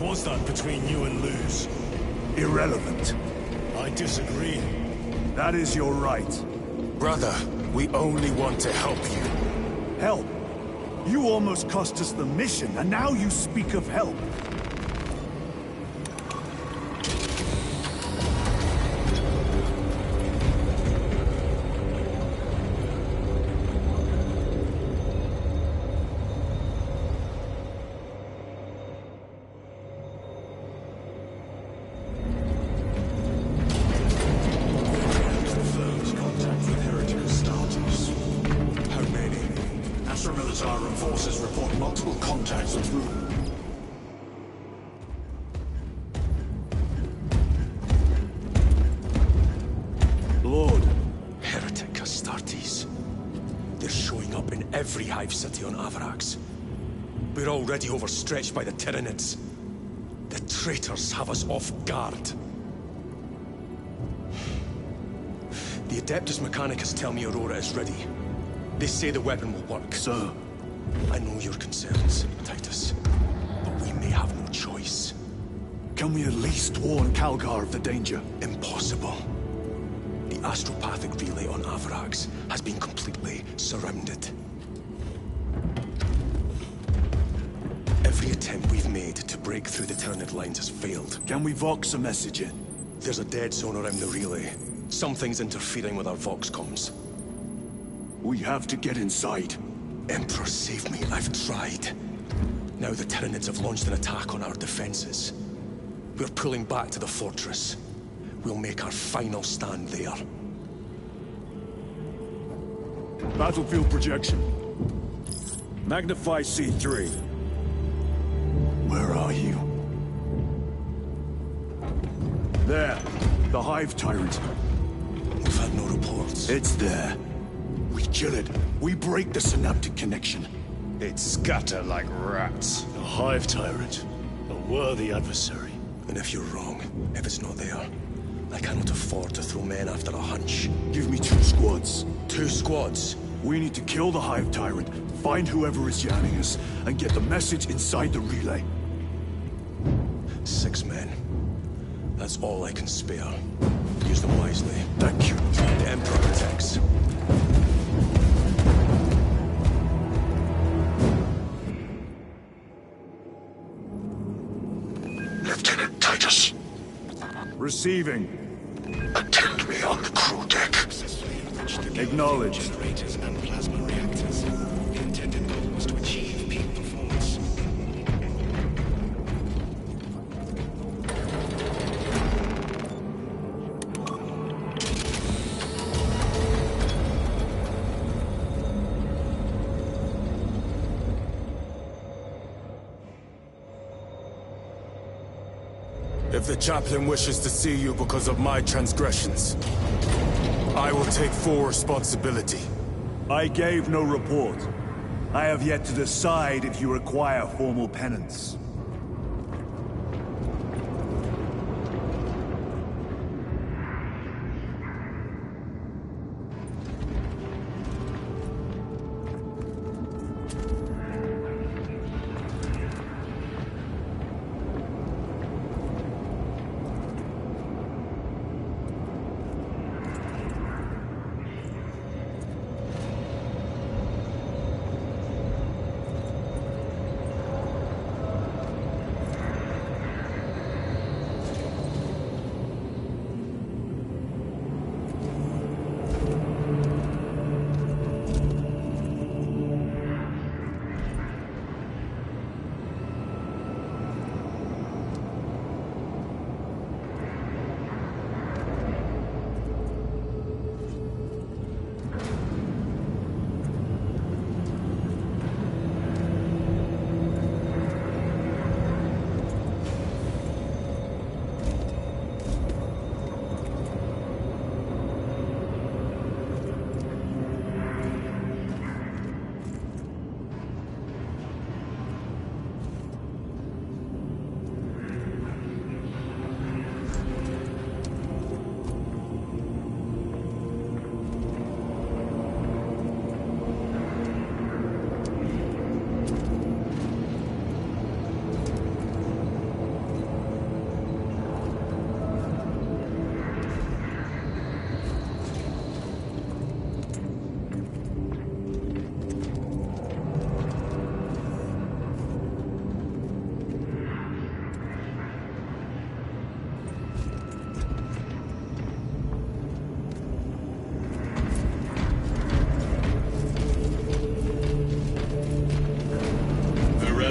was that between you and Luz? Irrelevant. I disagree. That is your right. Brother, we only want to help you. Help? You almost cost us the mission, and now you speak of help. Forces report multiple contacts with Rune. Lord. Heretic Astartes. They're showing up in every hive city on Avarax. We're already overstretched by the Tyranids. The traitors have us off guard. The Adeptus Mechanicus tell me Aurora is ready. They say the weapon will work. Sir. I know your concerns, Titus, but we may have no choice. Can we at least warn Calgar of the danger? Impossible. The astropathic relay on Avarax has been completely surrounded. Every attempt we've made to break through the Tyranid lines has failed. Can we Vox a message in? There's a dead zone around the relay. Something's interfering with our Vox comms. We have to get inside. Emperor, save me. I've tried. Now the Tyranids have launched an attack on our defenses. We're pulling back to the fortress. We'll make our final stand there. Battlefield projection. Magnify C3. Where are you? There. The Hive Tyrant. We've had no reports. It's there. We kill it. We break the synaptic connection. It scatter like rats. The Hive Tyrant. A worthy adversary. And if you're wrong, if it's not there, I cannot afford to throw men after a hunch. Give me 2 squads. 2 squads? We need to kill the Hive Tyrant, find whoever is jamming us, and get the message inside the relay. 6 men. That's all I can spare. Use them wisely. Thank you. The Emperor protects. Lieutenant Titus. Receiving. Attend me on the crew deck. Acknowledged. Generators and plasma reactors. The intended goal was to achieve peak performance. If the chaplain wishes to see you because of my transgressions, I will take full responsibility. I gave no report. I have yet to decide if you require formal penance.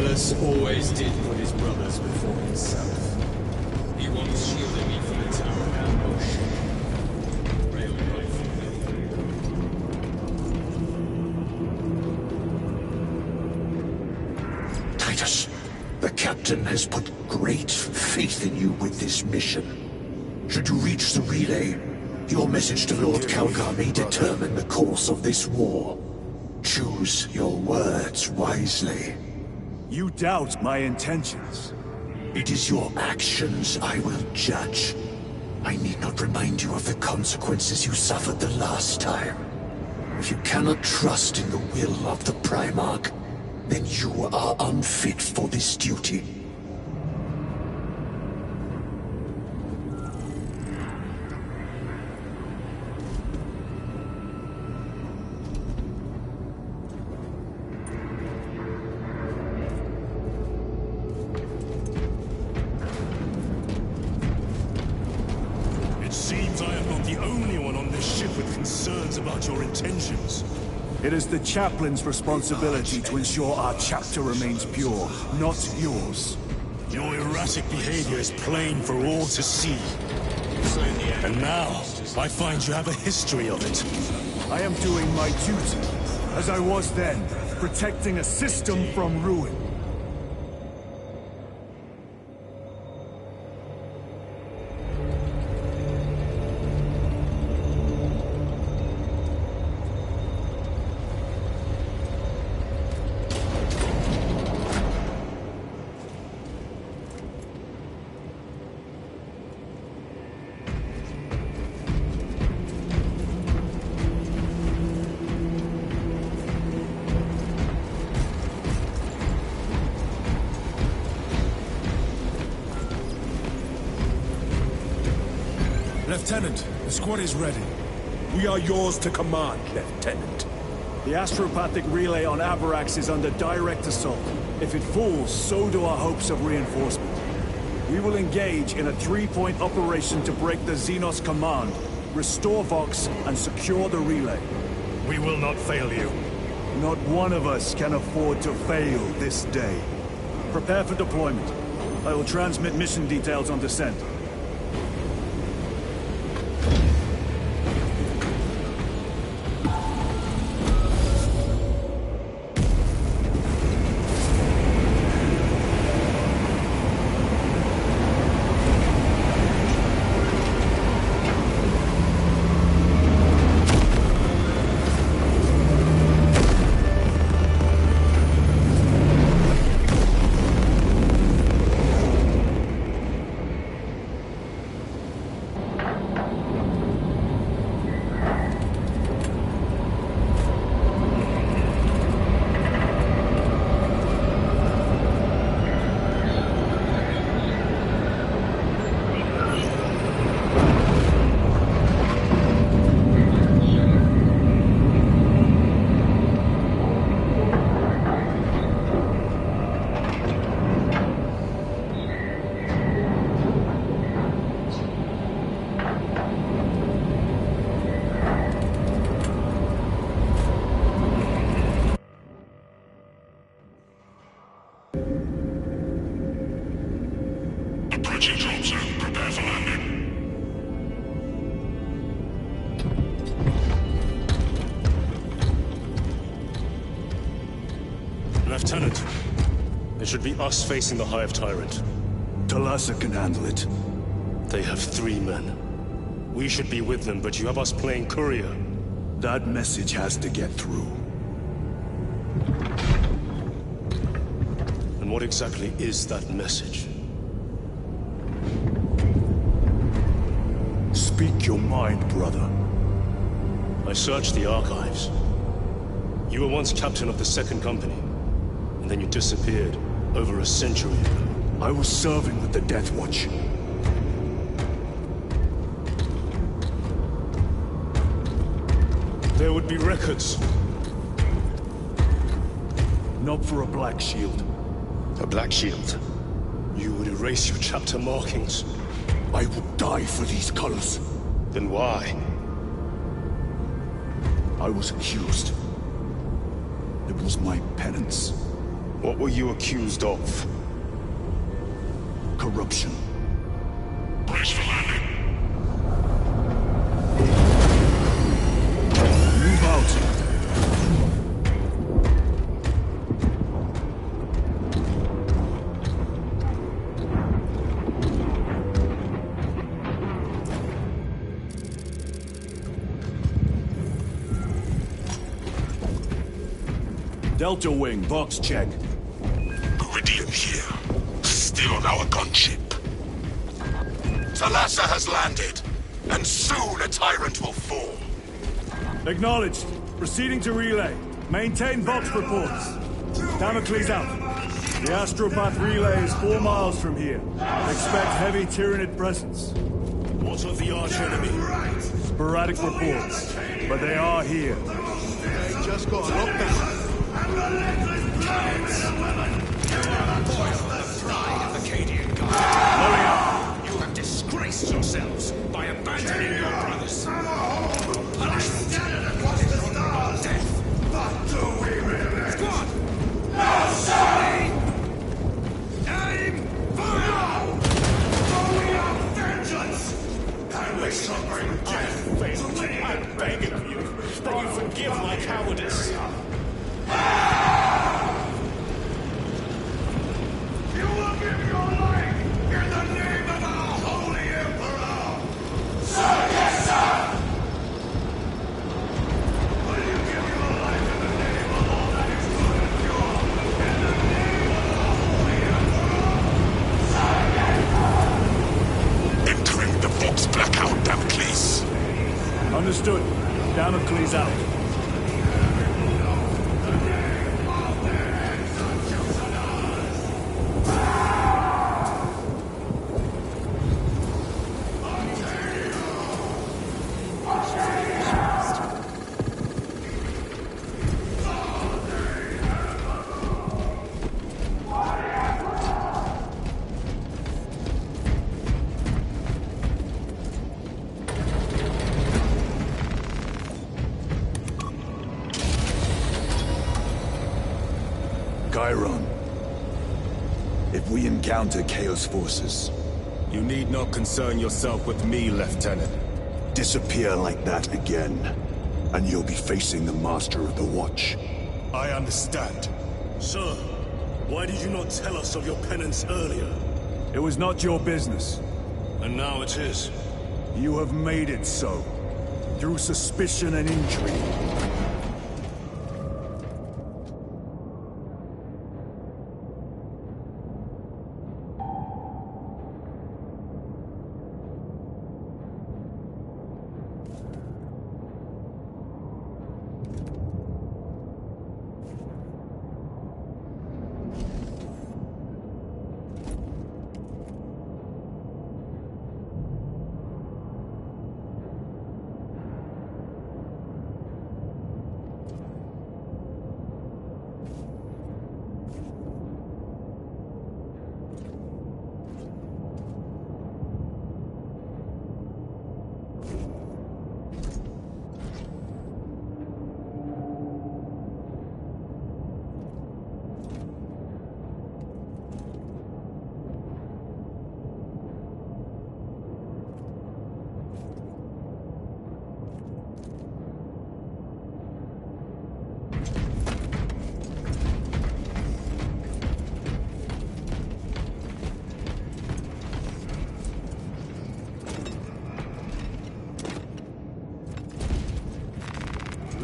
Tellus always did put his brothers before himself. He once shielded me from the tower ambush. Rail rifle. Titus, the captain has put great faith in you with this mission. Should you reach the relay, your message to Lord Calgar may determine the course of this war. Choose your words wisely. You doubt my intentions. It is your actions I will judge. I need not remind you of the consequences you suffered the last time. If you cannot trust in the will of the Primarch, then you are unfit for this duty. It is the chaplain's responsibility to ensure our chapter remains pure, not yours. Your erratic behavior is plain for all to see. And now, I find you have a history of it. I am doing my duty, as I was then, protecting a system from ruin. Lieutenant, the squad is ready. We are yours to command, Lieutenant. The astropathic relay on Avarax is under direct assault. If it falls, so do our hopes of reinforcement. We will engage in a three-point operation to break the Xenos command, restore Vox, and secure the relay. We will not fail you. Not one of us can afford to fail this day. Prepare for deployment. I will transmit mission details on descent. Approaching drop zone. Prepare for landing. Lieutenant, it should be us facing the Hive Tyrant. Talassa can handle it. They have 3 men. We should be with them, but you have us playing courier. That message has to get through. And what exactly is that message? Speak your mind, brother. I searched the archives. You were once captain of the Second Company, and then you disappeared over a century ago. I was serving with the Death Watch. There would be records. Not for a Black Shield. A Black Shield? You would erase your chapter markings. I would die for these colors. Then why? I was accused. It was my penance. What were you accused of? Corruption. Brace for landing. Move out. Delta Wing, box check. Meridian here. Still on our gunship. Thalassa has landed, and soon a tyrant will fall. Acknowledged. Proceeding to relay. Maintain Vox reports. Damocles out. The Astropath relay is 4 miles from here. Expect heavy Tyranid presence. What of the arch enemy? Sporadic reports, but they are here. They just got locked down. Blowing up. You have disgraced yourselves by abandoning your brothers. Punishment is honorable death. But do we really? Squad! No, sir! Aim! Fire! For we are vengeance! And we shall bring death to I'm begging of you that you forgive my cowardice. You will give your life in the name of our holy emperor! Sir, yes, sir! Will you give your life in the name of all that is good and pure? In the name of our holy emperor! Sir, yes, sir! Entering the Vox blackout, Damocles. Understood. Damocles out. Chiron. If we encounter Chaos forces, you need not concern yourself with me, Lieutenant. Disappear like that again, and you'll be facing the Master of the Watch. I understand. Sir, why did you not tell us of your penance earlier? It was not your business. And now it is. You have made it so. Through suspicion and intrigue.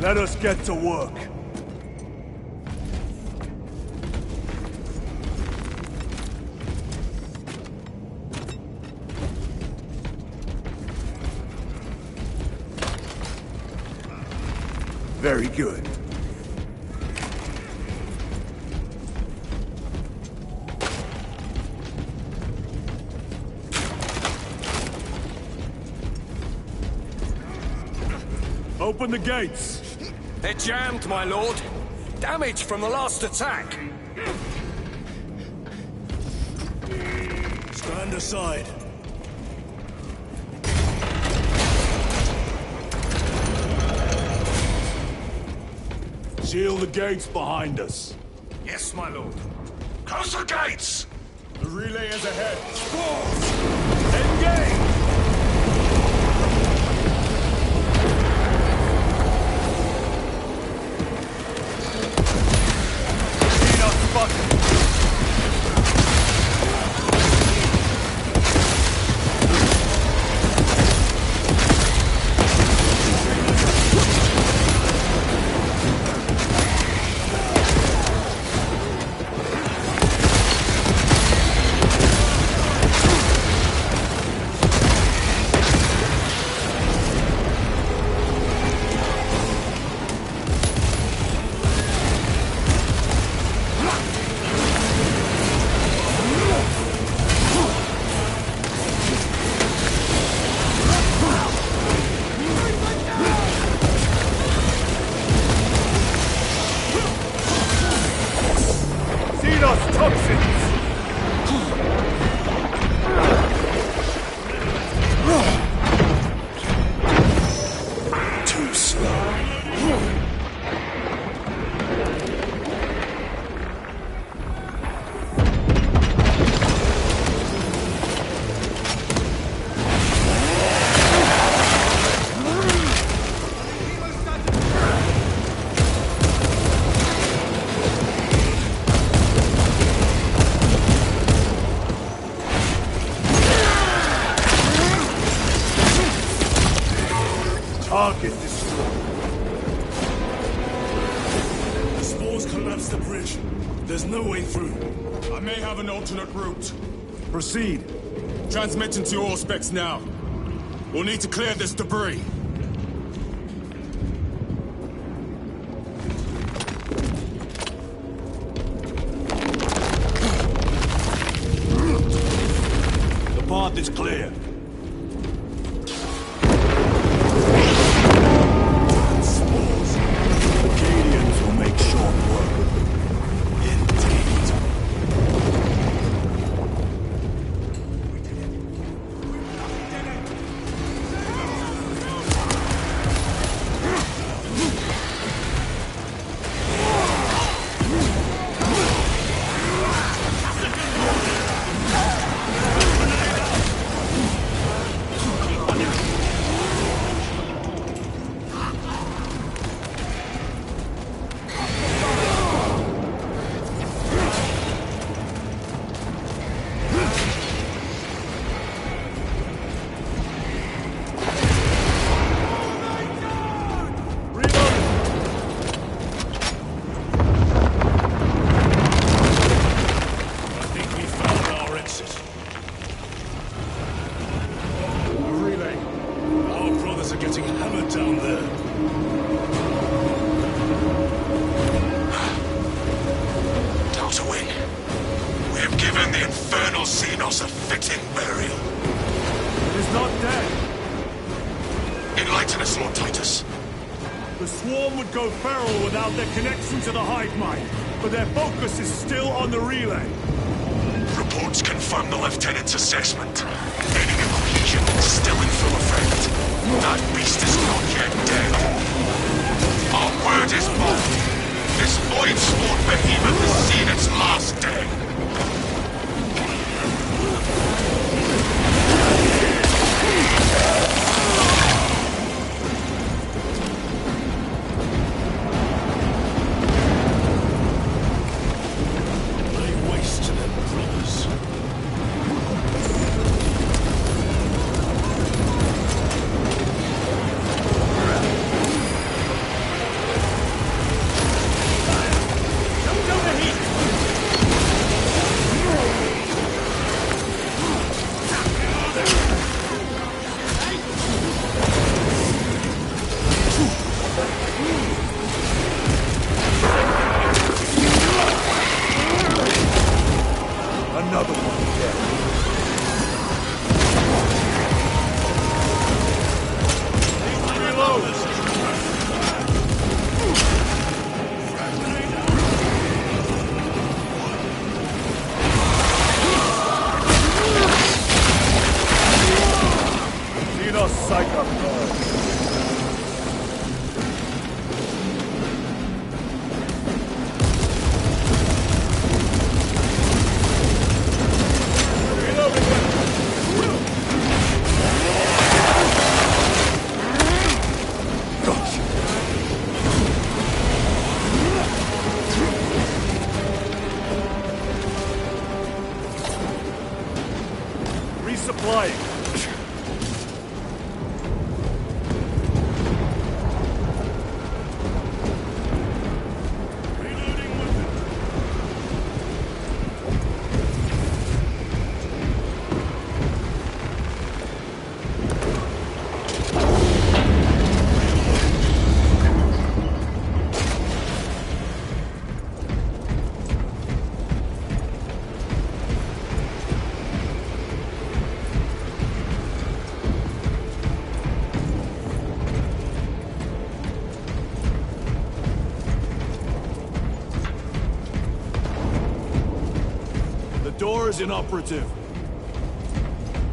Let us get to work. Very good. Open the gates. They're jammed, my lord. Damage from the last attack. Stand aside. Seal the gates behind us. Yes, my lord. Close the gates! The relay is ahead. Squaws! Engage! Xenos spotted! Too slow. Target destroyed. The spores collapsed the bridge. There's no way through. I may have an alternate route. Proceed. Transmitting to all specs now. We'll need to clear this debris. The path is clear. Acadians will make short work of them. Indeed. I think we found our exit. A relay. Our brothers are getting hammered down there. Delta Wing. We have given the infernal Xenos a fitting burial. It is not dead. Enlighten us, Lord Titus. The swarm would go feral without their connection to the hive mind, but their focus is still on the relay. Reports confirm the Lieutenant's assessment. Enemy cohesion is still in full effect. That beast is not yet dead. Our word is bond. This void-sworn behemoth has seen its last day. Lay waste to them brothers. Another one dead. Xenos Psycho. resupplying. Door is inoperative.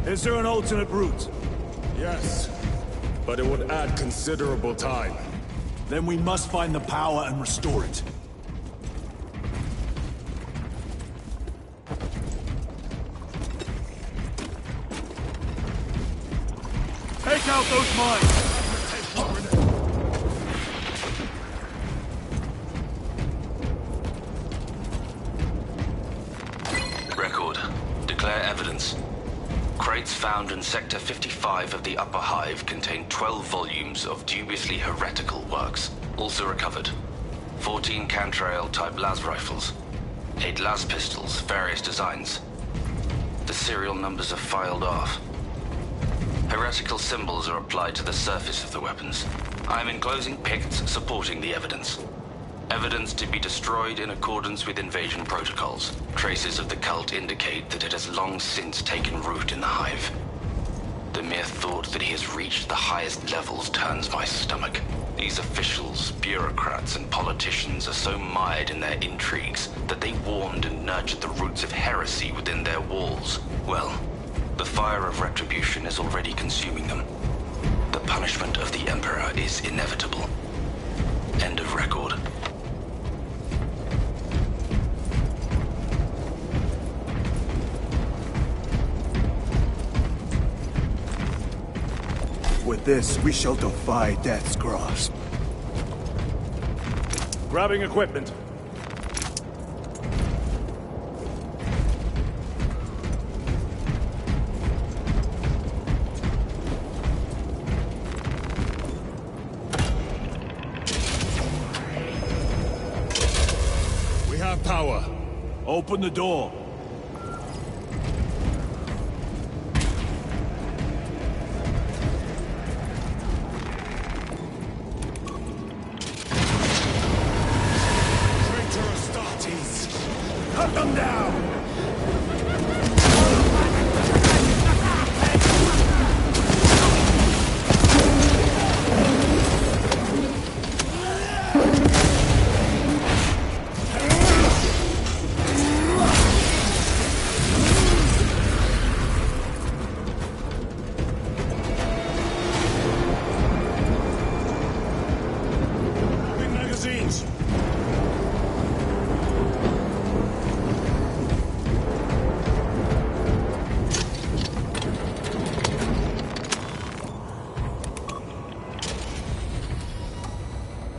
Is there an alternate route? Yes, but it would add considerable time. Then we must find the power and restore it. Take out those mines! Record. Declare evidence. Crates found in Sector 55 of the Upper Hive contain 12 volumes of dubiously heretical works. Also recovered. 14 Cantrail-type las rifles. 8 las pistols, various designs. The serial numbers are filed off. Heretical symbols are applied to the surface of the weapons. I am enclosing picts supporting the evidence. Evidence to be destroyed in accordance with invasion protocols. Traces of the cult indicate that it has long since taken root in the Hive. The mere thought that he has reached the highest levels turns my stomach. These officials, bureaucrats, and politicians are so mired in their intrigues that they warmed and nurtured the roots of heresy within their walls. Well, the fire of retribution is already consuming them. The punishment of the Emperor is inevitable. End of record. With this, we shall defy death's grasp. Grabbing equipment. We have power. Open the door. Cut them down! Big magazines!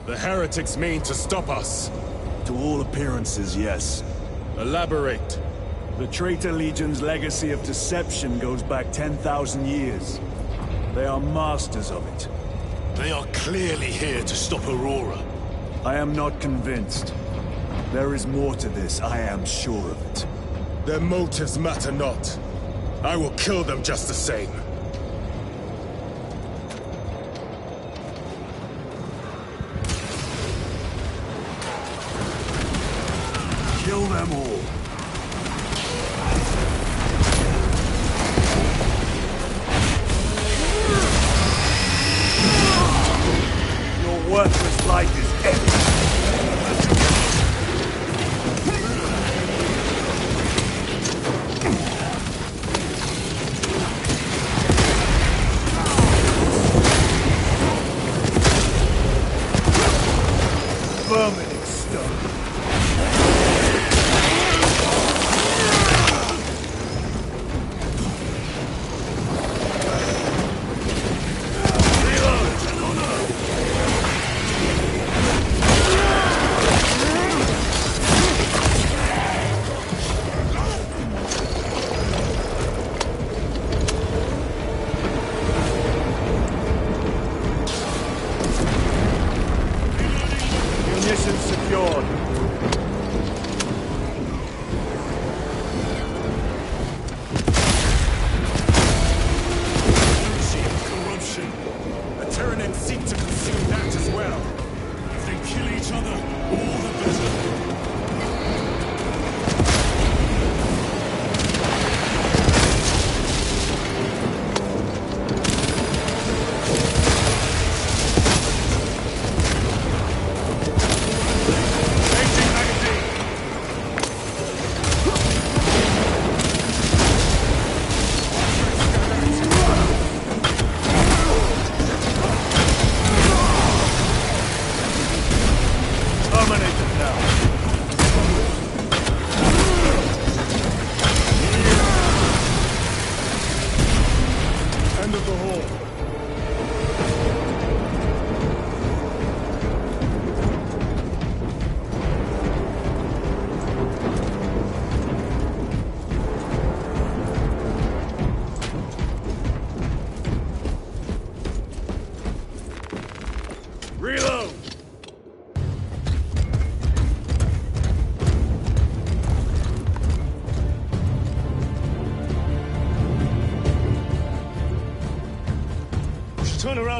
The heretics mean to stop us. To all appearances, yes. Elaborate. The Traitor Legion's legacy of deception goes back 10,000 years. They are masters of it. They are clearly here to stop Aurora. I am not convinced. There is more to this, I am sure of it. Their motives matter not. I will kill them just the same. Kill them all. Your worthless life is empty. Vermin exterminated.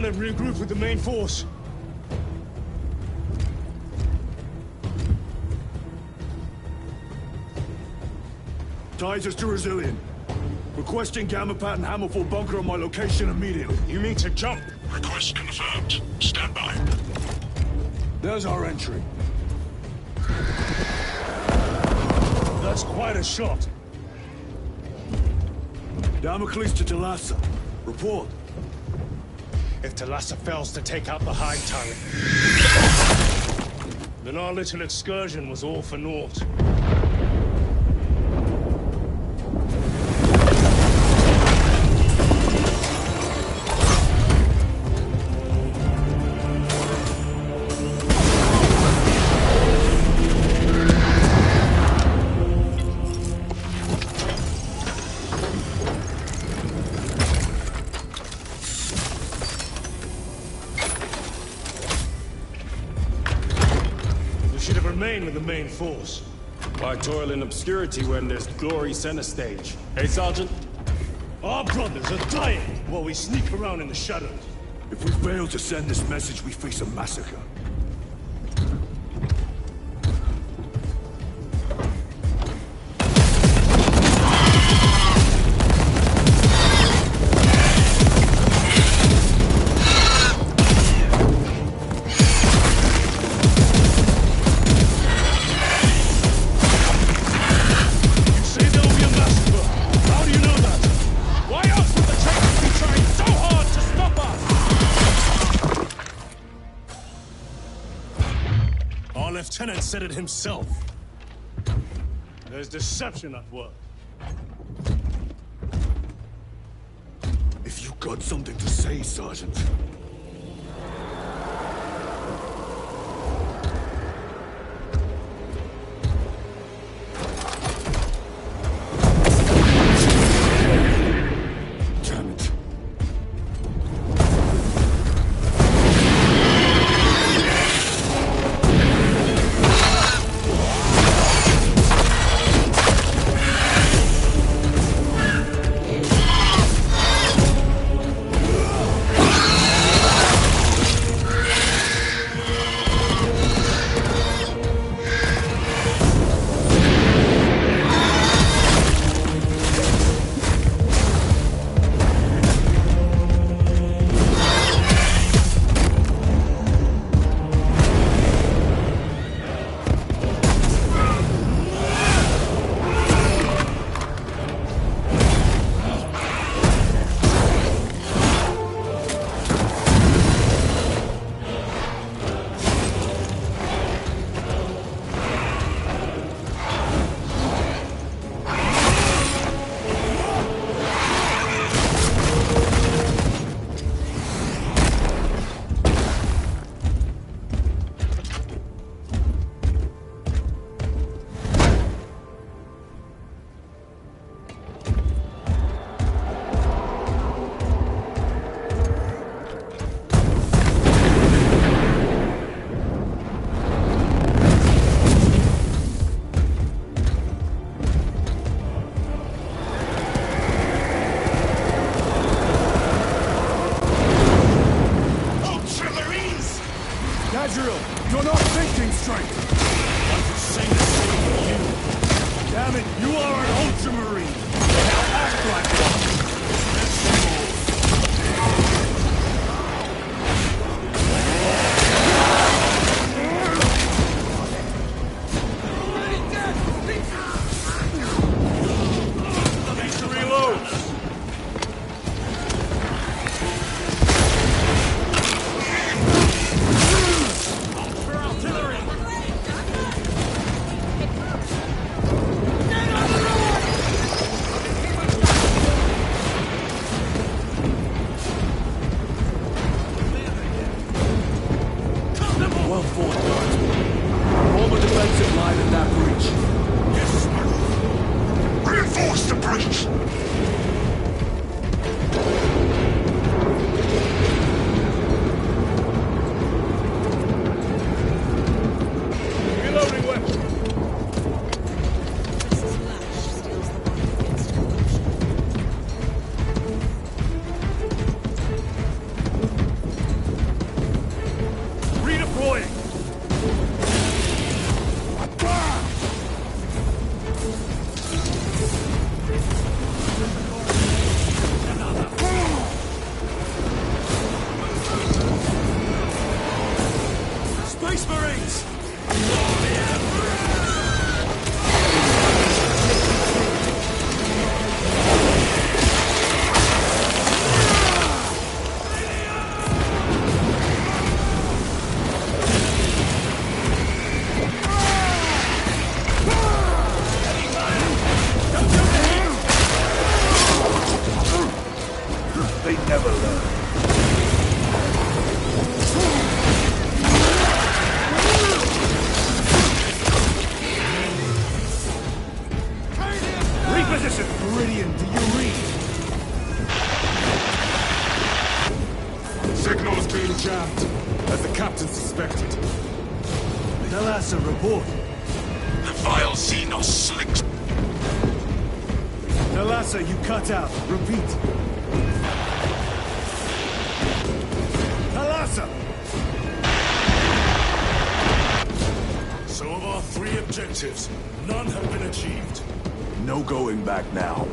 down and regroup with the main force. Ties us to Resilient. Requesting Gamma Pat and Hammerfall bunker on my location immediately. You mean to jump? Request confirmed. Stand by. There's our entry. That's quite a shot. Damocles to Talassa. Report. If Talassa fails to take out the Hive turret, then our little excursion was all for naught. Remain with the main force. Why toil in obscurity when there's glory center stage? Hey, Sergeant? Our brothers are dying while we sneak around in the shadows. If we fail to send this message, we face a massacre. Lieutenant said it himself. There's deception at work. If you got something to say, Sergeant. You're not thinking straight! I could say the same for you. Damn it, you are an Ultramarine! Now act like one! Needs to reload! Well fought, guardsmen. Form a defensive line at that breach. Yes, sir. Reinforce the breach! Reloading weapon! They never learn. Reposition! Meridian, do you read? Signal's being jammed, as the captain suspected. Thalassa, report. The vile Xenos slinks. Thalassa, you cut out. Repeat. Thalassa! So of our 3 objectives, none have been achieved. No going back now.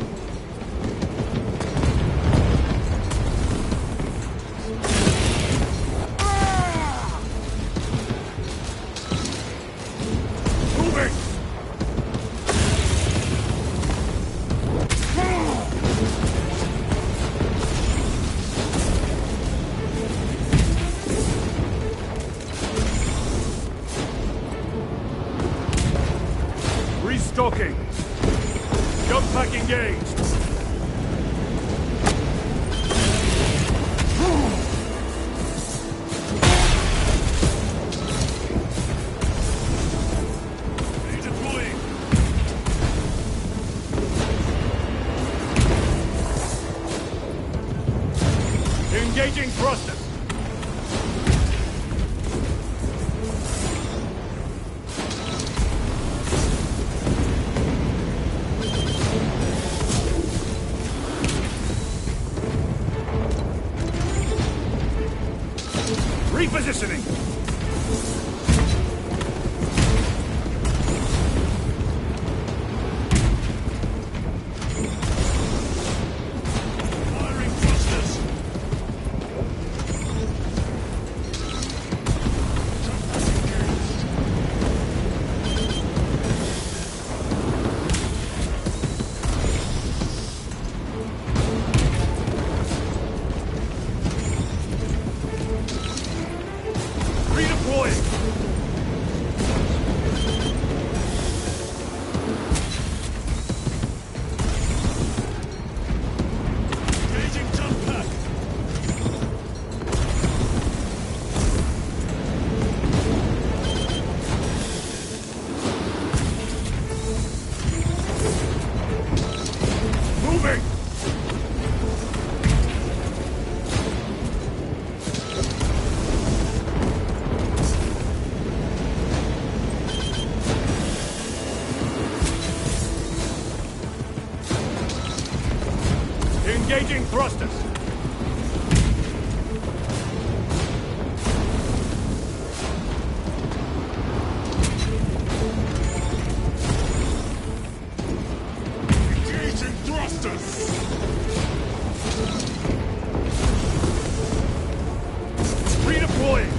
Moving! Restocking. Jump pack engaged. Redeploying! Engaging thrusters. Repositioning. Firing thrusters! Redeploying. Engaging jump pack! Moving. Engaging thrusters. Engaging thrusters! Redeploying.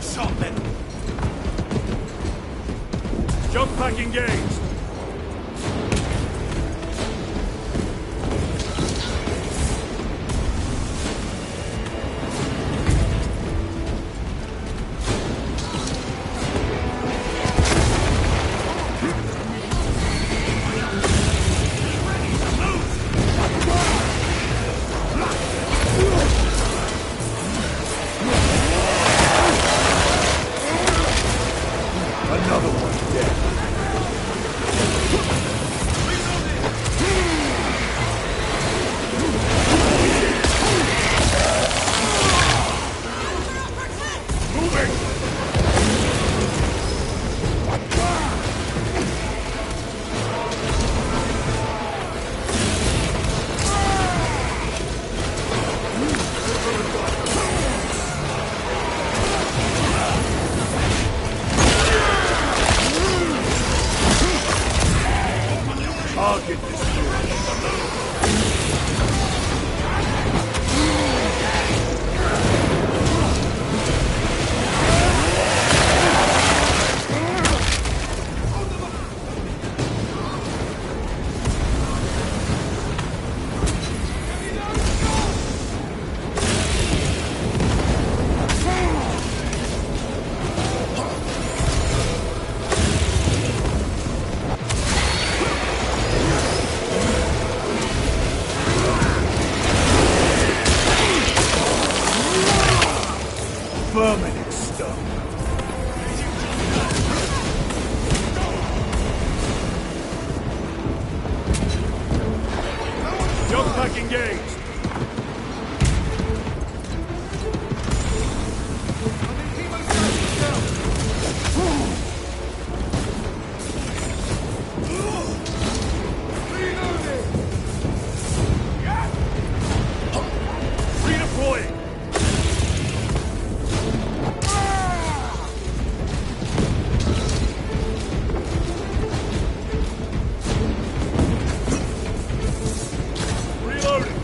Sharpen! Jump pack engaged. Another one dead. Moving! Target destroyed. Attack engaged! Redeploying! Reloading!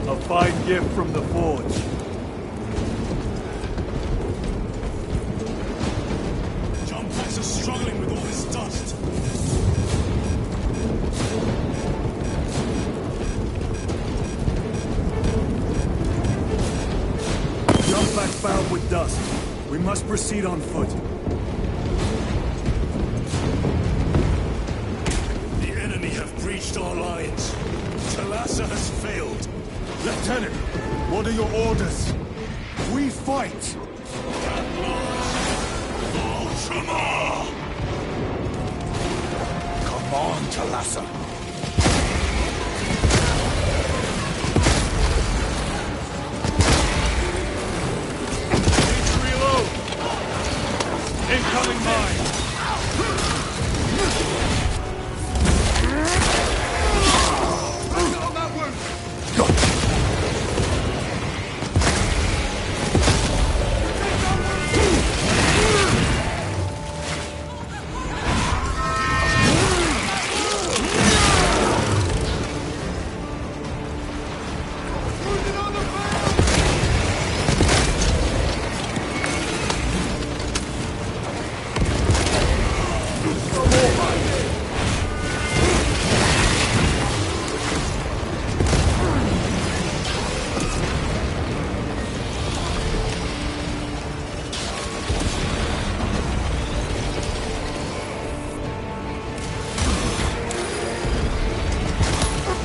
A fine gift from the Forge. Jump packs are struggling with all this dust. Jump back fouled with dust. We must proceed on foot. The enemy have breached our lines. Talassa has failed. Lieutenant, what are your orders? We fight! Ultramar! Come on, Talassa. Need to reload! Incoming mine!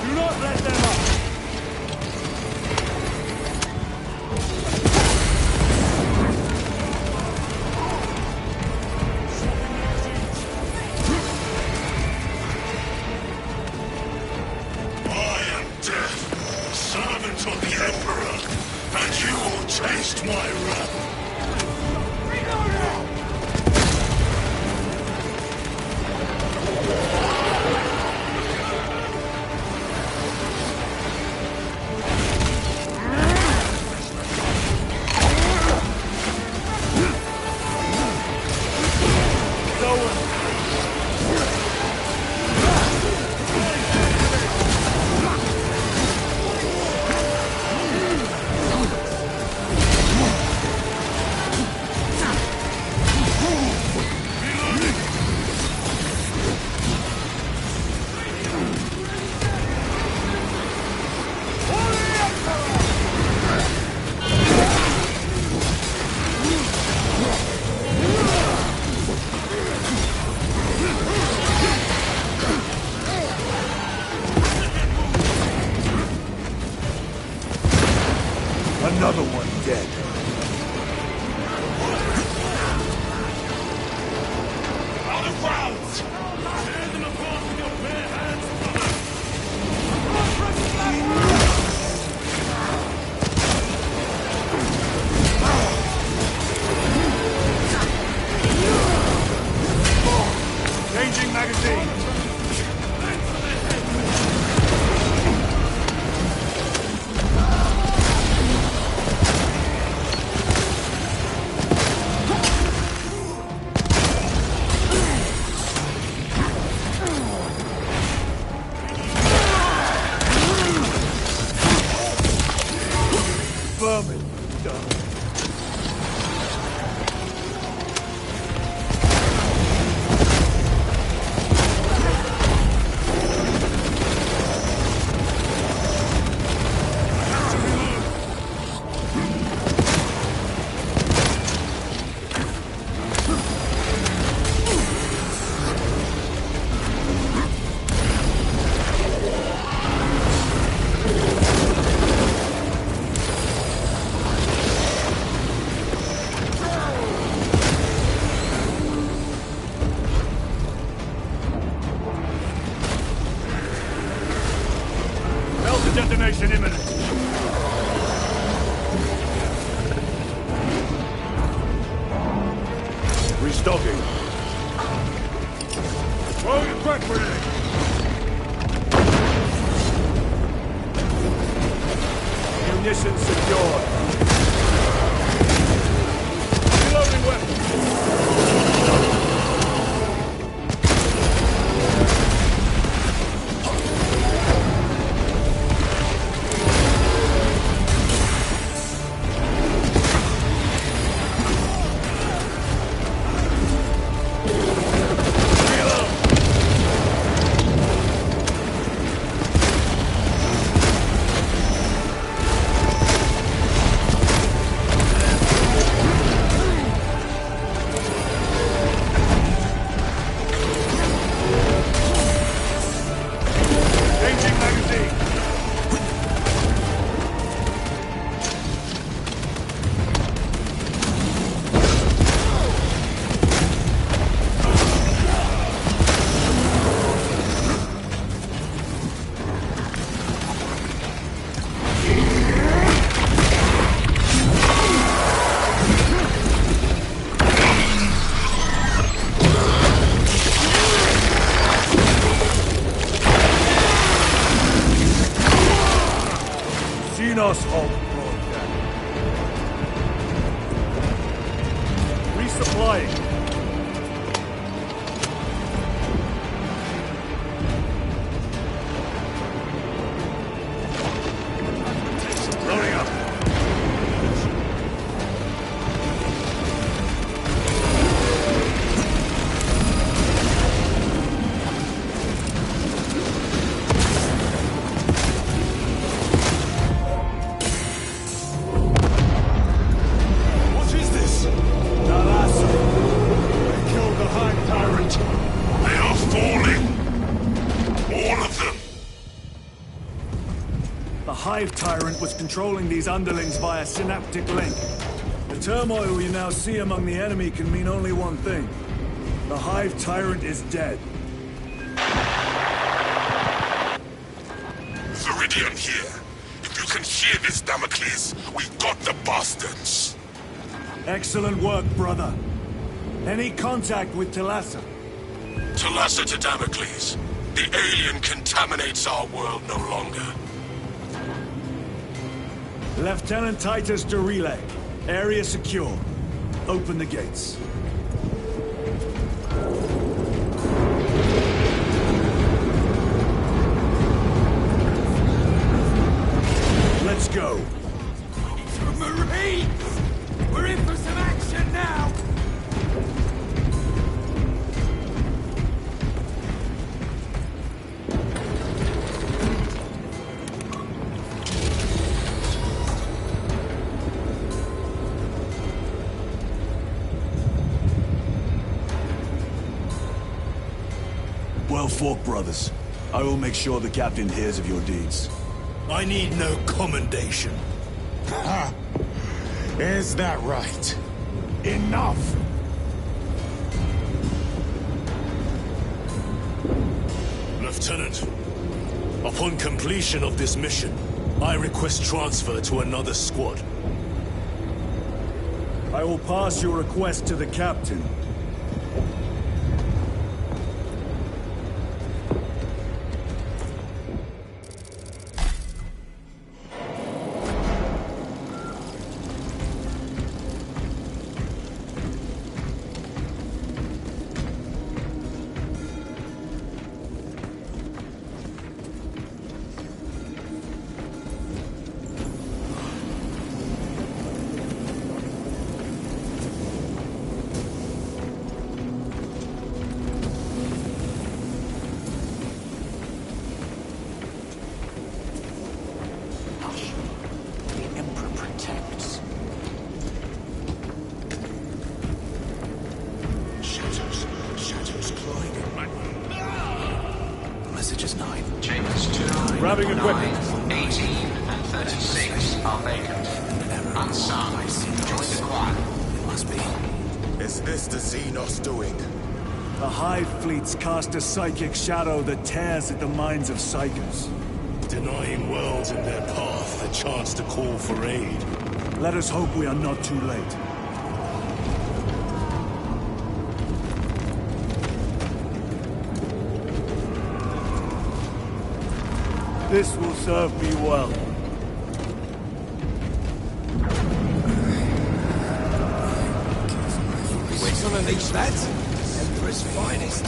Do not let them up! I am death, servant of the Emperor, and you will taste my wrath. Another one dead. Out of rounds! Tear them apart with your bare hands, brother! Changing magazine! detonation imminent. Restocking. Throw your crack grenade. Munition secured. Reloading weapons. Xenos Hulk broadcast. Resupplying. Loading up. The Hive Tyrant was controlling these underlings via synaptic link. The turmoil we now see among the enemy can mean only one thing. The Hive Tyrant is dead. Viridian here. If you can hear this, Damocles, we got the bastards. Excellent work, brother. Any contact with Talassa? Talassa to Damocles. The alien contaminates our world no longer. Lieutenant Titus to relay. Area secure. Open the gates. Let's go. Marines! We're in for some action now! Well fought, brothers. I will make sure the captain hears of your deeds. I need no commendation. Is that right? Enough! Lieutenant, upon completion of this mission, I request transfer to another squad. I will pass your request to the captain. Grabbing equipment. 18 and 36 are vacant. Unsigned. Join the squad. It must be. Is this the Xenos doing? The Hive fleets cast a psychic shadow that tears at the minds of psychers. denying worlds in their path the chance to call for aid. Let us hope we are not too late. This will serve me well. Which one of these lads? Emperor's finest.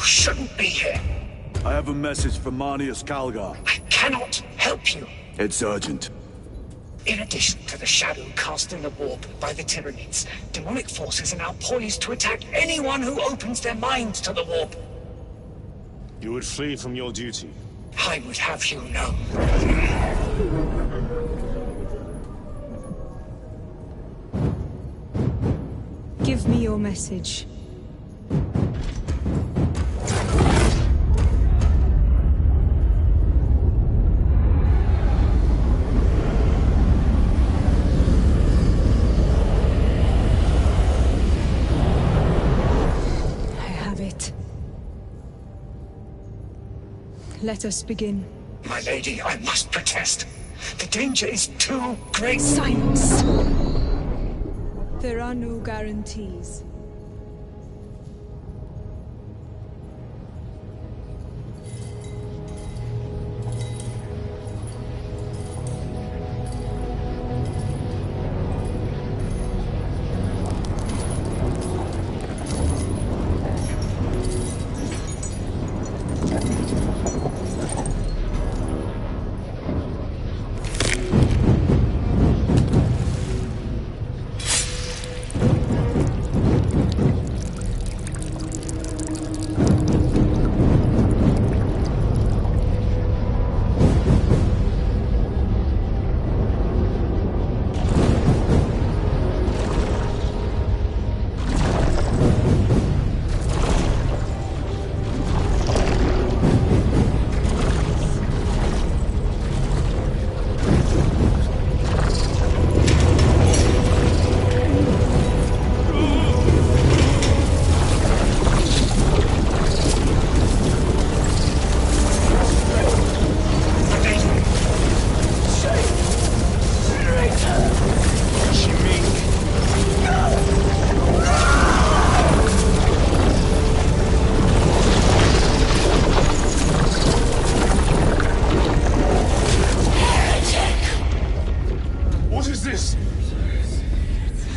Shouldn't be here. I have a message from Marnius Calgar. I cannot help you. It's urgent. In addition to the shadow cast in the warp by the Tyranids, demonic forces are now poised to attack anyone who opens their mind to the warp. You would flee from your duty. I would have you know. Give me your message. Let us begin. My lady, I must protest. The danger is too great. Silence! There are no guarantees.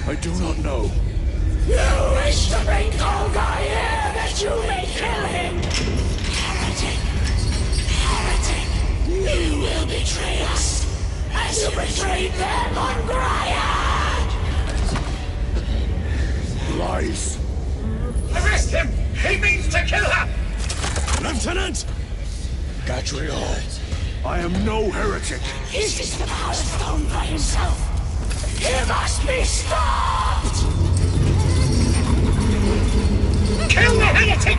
I do not know. You wish to bring Golgai here that you may kill him! Heretic! Heretic! You will betray us, as you betrayed them on Grayad! Lies! Arrest him! He means to kill her! Lieutenant! Gatriel, I am no heretic. Is this the power stone by himself? He must be stopped! Kill the heretic!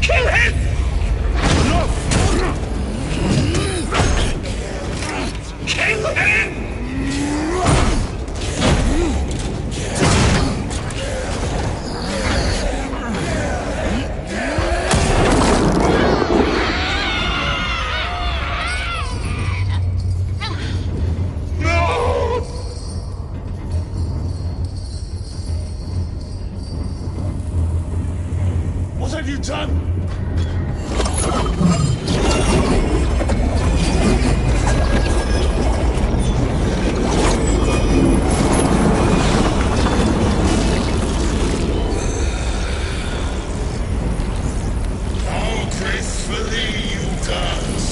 Kill him! No! Kill him! What have you done? All gracefully you gods.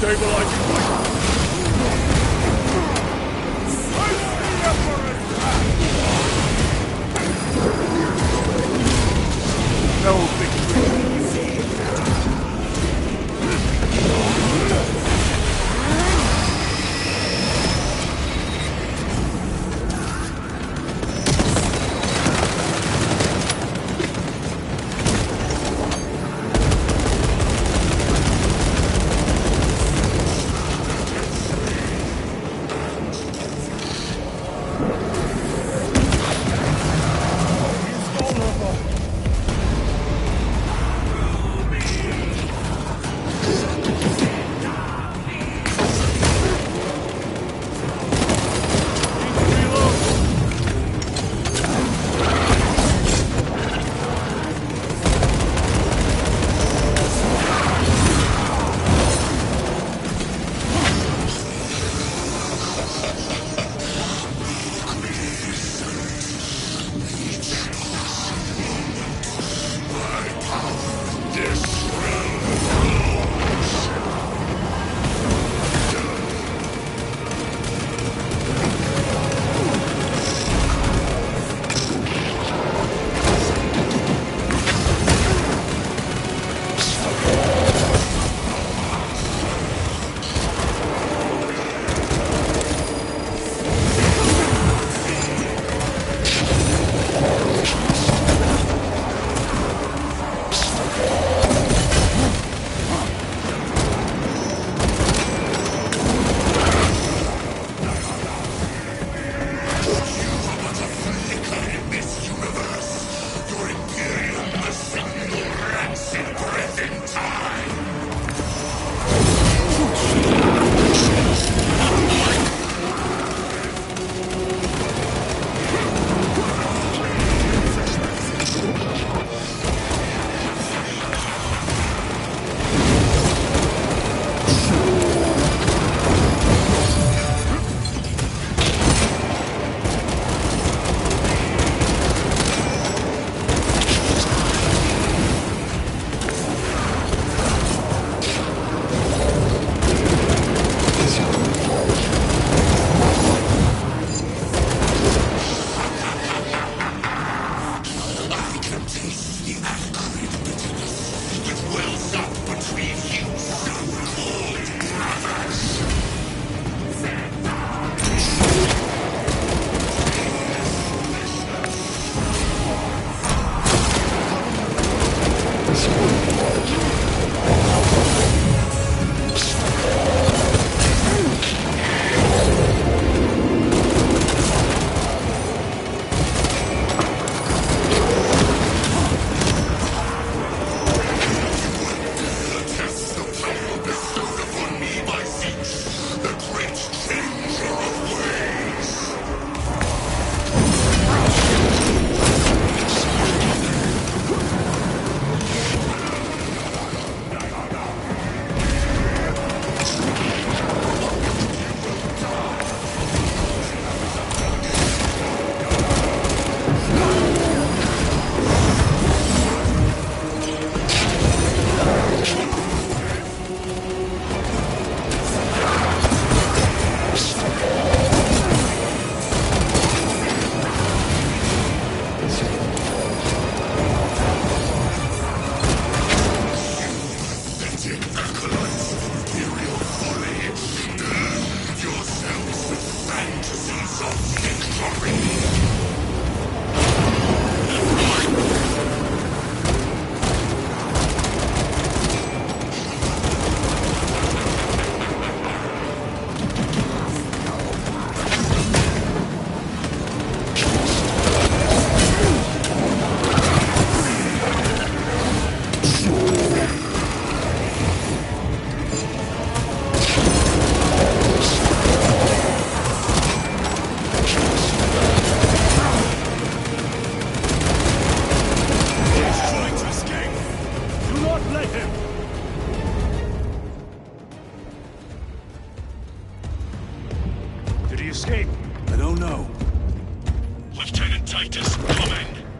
Stabilizing my... No victory easy.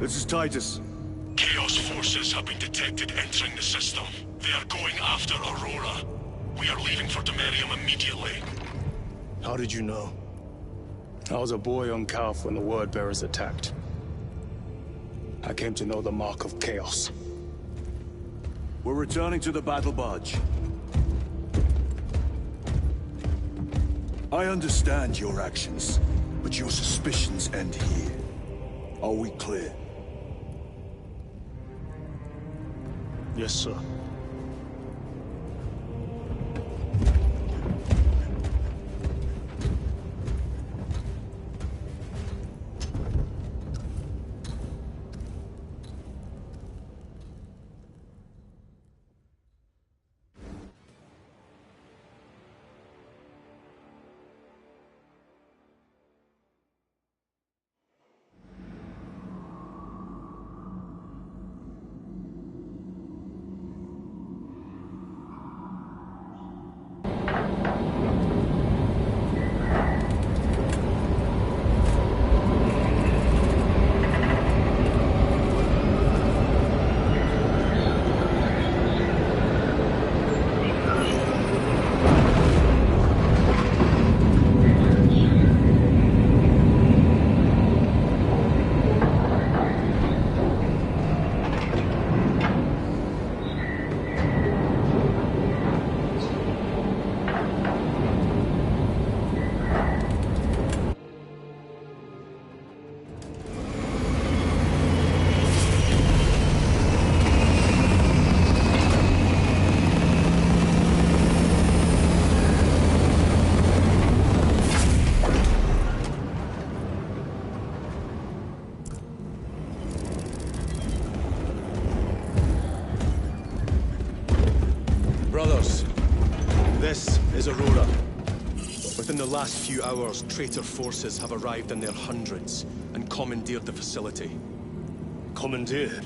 This is Titus. Chaos forces have been detected entering the system. They are going after Aurora. We are leaving for Demerium immediately. How did you know? I was a boy on Calf when the Word Bearers attacked. I came to know the mark of chaos. We're returning to the battle barge. I understand your actions, but your suspicions end here. Are we clear? Yes, sir. Brothers, this is Aurora. Within the last few hours, traitor forces have arrived in their hundreds and commandeered the facility. Commandeered?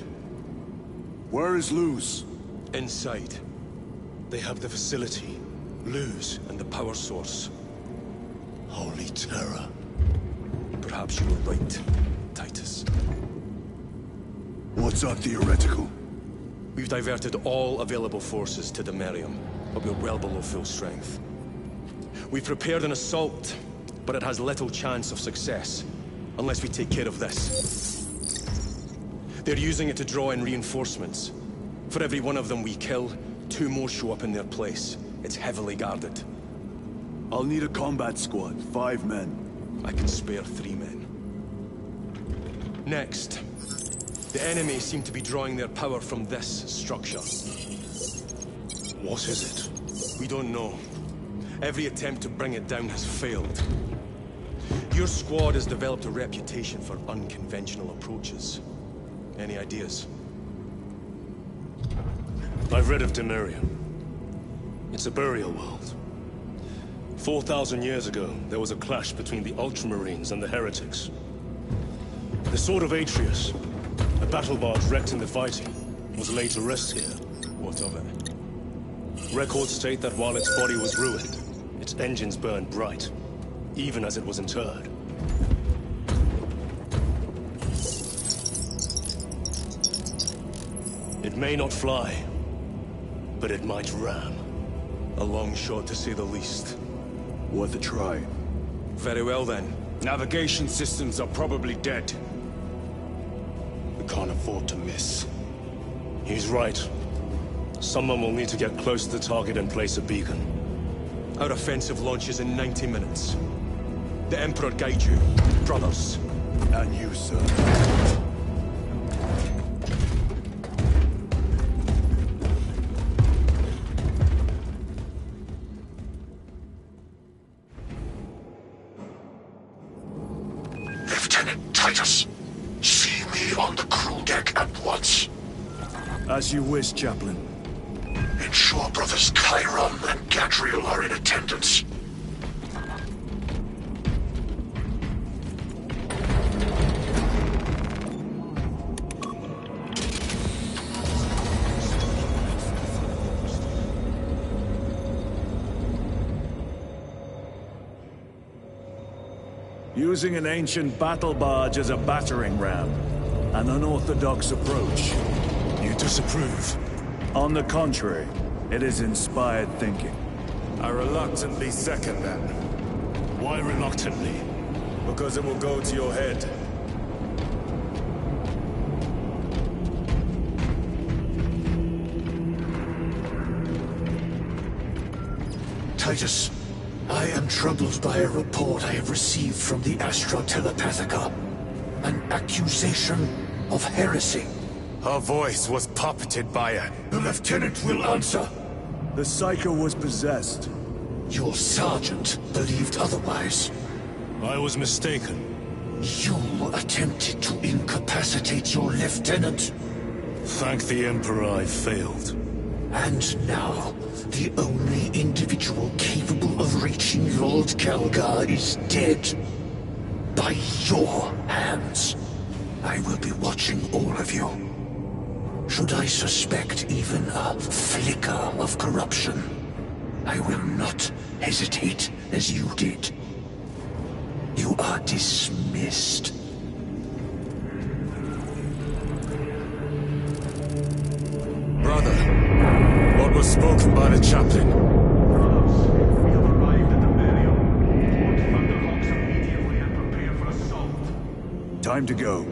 Where is Luz? Inside. They have the facility, Luz, and the power source. Holy terror. Perhaps you were right, Titus. What's our theoretical? We've diverted all available forces to Demerium, but we're well below full strength. We've prepared an assault, but it has little chance of success, unless we take care of this. They're using it to draw in reinforcements. For every one of them we kill, 2 more show up in their place. It's heavily guarded. I'll need a combat squad, 5 men. I can spare 3 men. Next, the enemy seem to be drawing their power from this structure. What is it? We don't know. Every attempt to bring it down has failed. Your squad has developed a reputation for unconventional approaches. Any ideas? I've read of Demerium. It's a burial world. 4,000 years ago, there was a clash between the Ultramarines and the Heretics. The Sword of Atreus, a battle barge wrecked in the fighting, was laid to rest here. What of it? Records state that while its body was ruined, its engines burned bright, even as it was interred. It may not fly, but it might ram. A long shot, to say the least. Worth a try. Very well, then. Navigation systems are probably dead. We can't afford to miss. He's right. Someone will need to get close to the target and place a beacon. Our offensive launches in 90 minutes. The Emperor guide you, brothers. And you, sir. Lieutenant Titus, see me on the crew deck at once. As you wish, Chaplain. Ensure brothers Chiron and Gadriel are in attendance. Using an ancient battle barge as a battering ram. An unorthodox approach. You disapprove? On the contrary, it is inspired thinking. I reluctantly second that. Why reluctantly? Because it will go to your head. Titus, I am troubled by a report I have received from the Astra Telepathica. An accusation of heresy. Her voice was puppeted by it. The Lieutenant will answer. The Psycho was possessed. Your sergeant believed otherwise. I was mistaken. You attempted to incapacitate your lieutenant. Thank the Emperor I failed. And now, the only individual capable of reaching Lord Calgar is dead. By your hands. I will be watching all of you. Should I suspect even a flicker of corruption, I will not hesitate as you did. You are dismissed. Brother, what was spoken by the chaplain? We have arrived at the burial. Launch Thunderhawks immediately and prepare for assault. Time to go.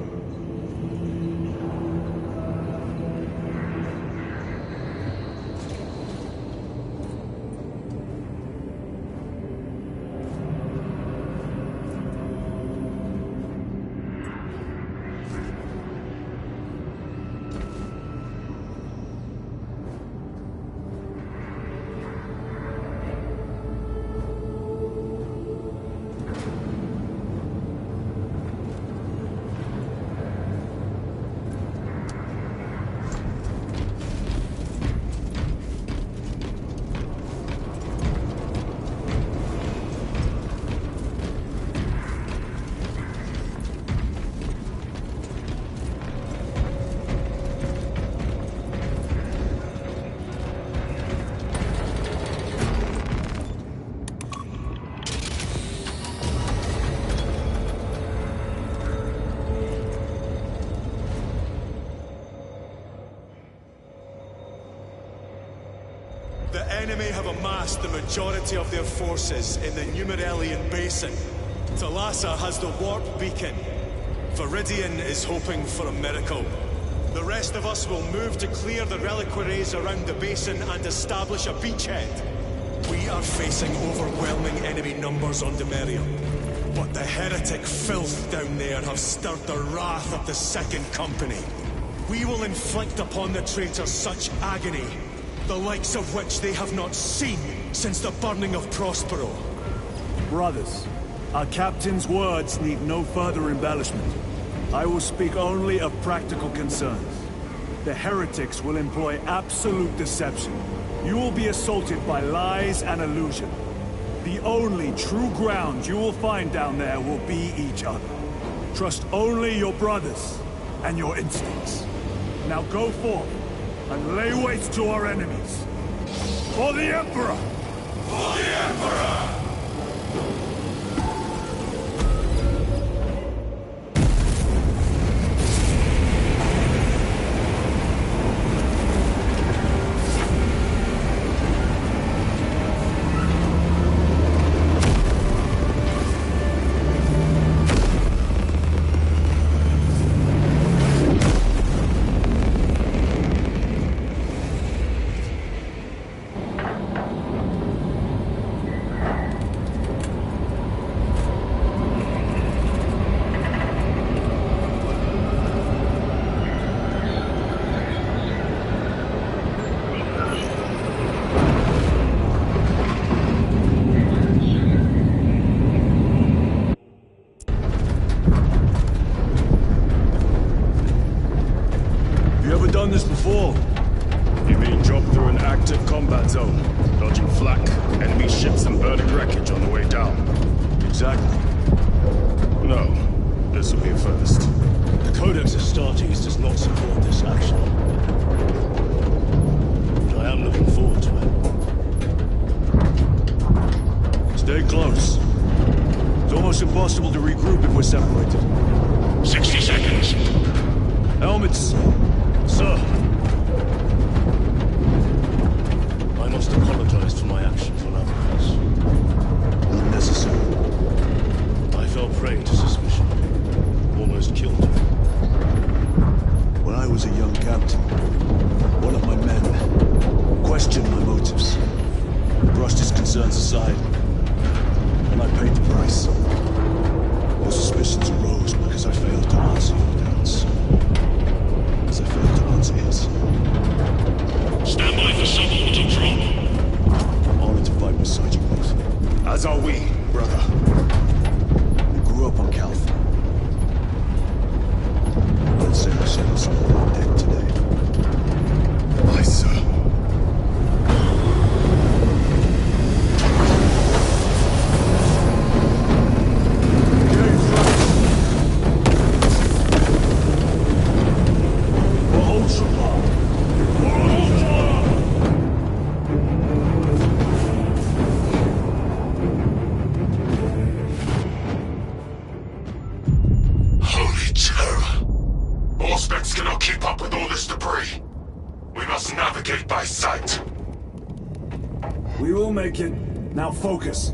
The enemy have amassed the majority of their forces in the Numerelian Basin. Thalassa has the warp beacon. Viridian is hoping for a miracle. The rest of us will move to clear the reliquaries around the basin and establish a beachhead. We are facing overwhelming enemy numbers on Demerium. But the heretic filth down there have stirred the wrath of the Second Company. We will inflict upon the traitors such agony, the likes of which they have not seen since the burning of Prospero. Brothers, our captain's words need no further embellishment. I will speak only of practical concerns. The heretics will employ absolute deception. You will be assaulted by lies and illusion. The only true ground you will find down there will be each other. Trust only your brothers and your instincts. Now go forth and lay waste to our enemies. For the Emperor! For the Emperor! Done this before. You mean drop through an active combat zone, dodging flak, enemy ships and burning wreckage on the way down? Exactly. No, this will be a first. The Codex Astartes does not support this action. But I am looking forward to it. Stay close. It's almost impossible to regroup if we're separated. 60 seconds. Helmets! Sir, I must apologize. questioned my motives, brushed his concerns aside, and I paid the price. Your suspicions arose because I failed to answer your doubts. As I failed to answer his. Stand by for suborbital drop. Honored to fight beside you both. As are we, brother. We grew up on Calth. Let's say we sent someone on deck today. Aye, sir. Holy terror! Auspex cannot keep up with all this debris. We must navigate by sight. We will make it. Now focus.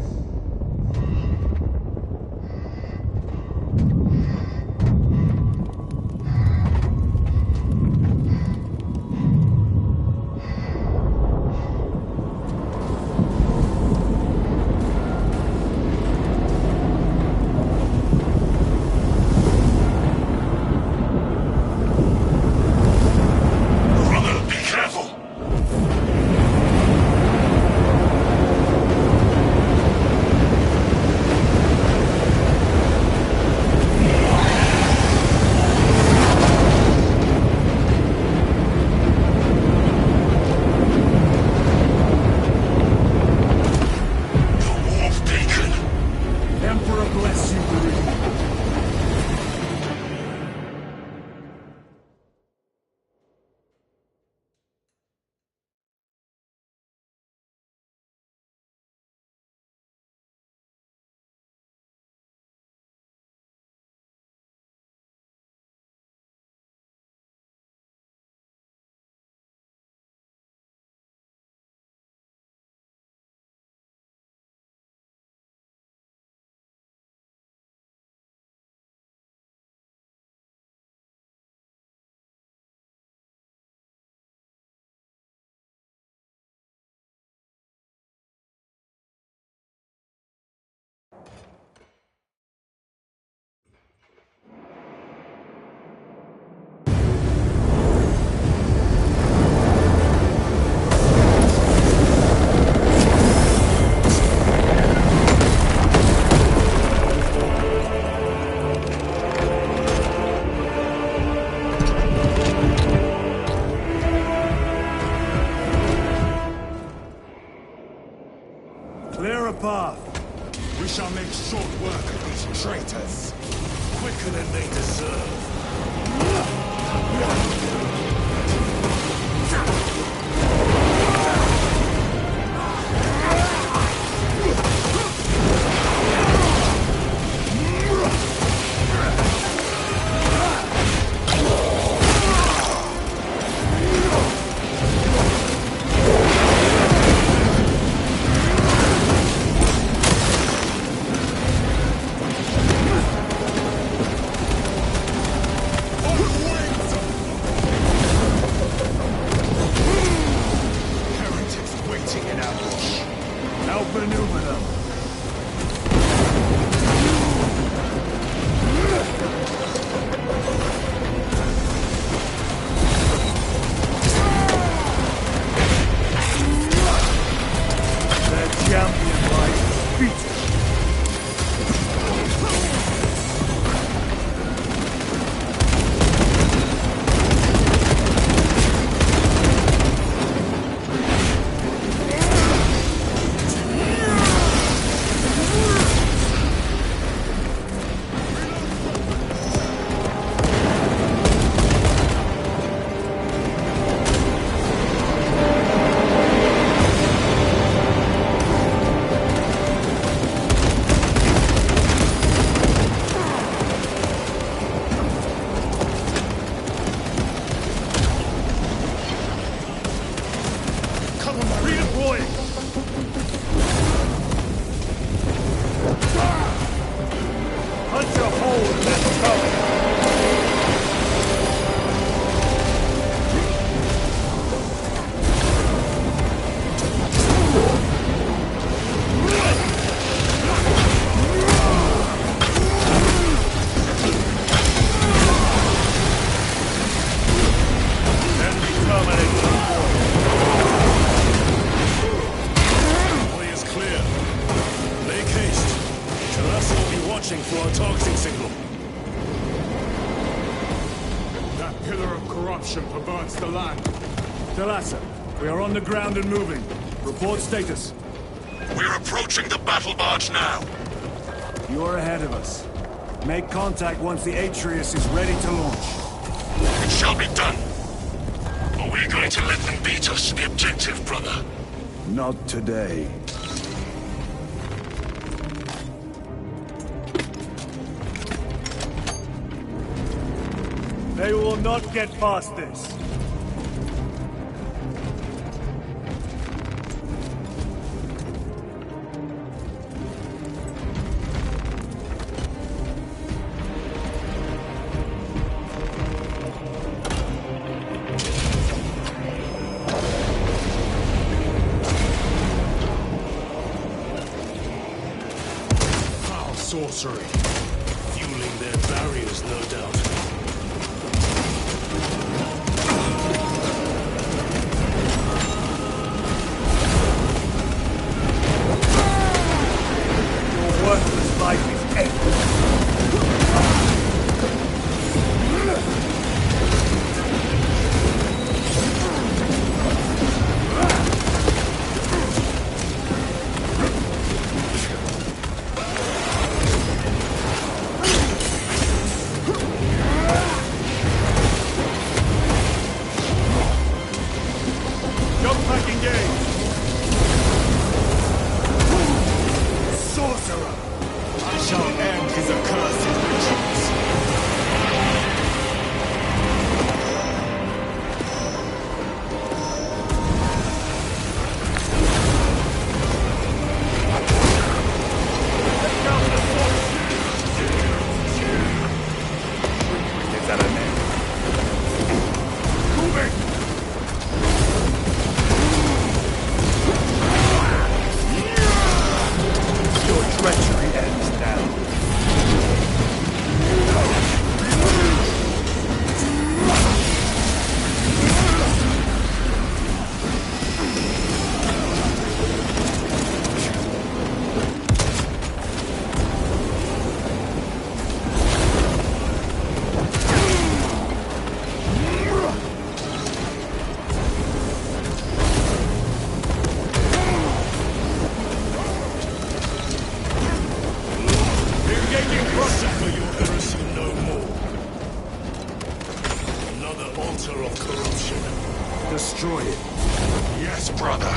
Brother, be careful! The warp beacon! Emperor bless you, Marine. Clear a path. We shall make short work of these traitors. Quicker than they deserve. Heretics waiting in ambush. Outmaneuver them. Their champion lies defeated. guards to land. Thalassa, we are on the ground and moving. Report status. We're approaching the battle barge now. You're ahead of us. Make contact once the Atreus is ready to launch. It shall be done. Are we going to let them beat us to the objective, brother? Not today. They will not get past this. Sorcery. Fueling their barriers, no doubt. Your worthless life is ended. Destroy it. Yes, brother.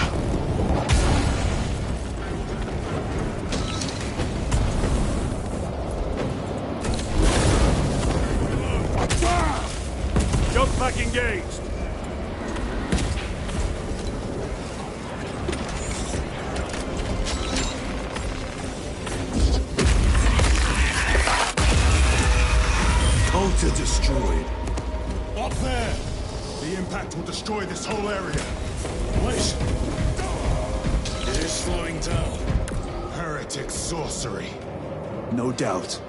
Jump pack engaged. Altar destroyed. Up there! The impact will destroy this whole area. Wait! It is slowing down. Heretic sorcery. No doubt,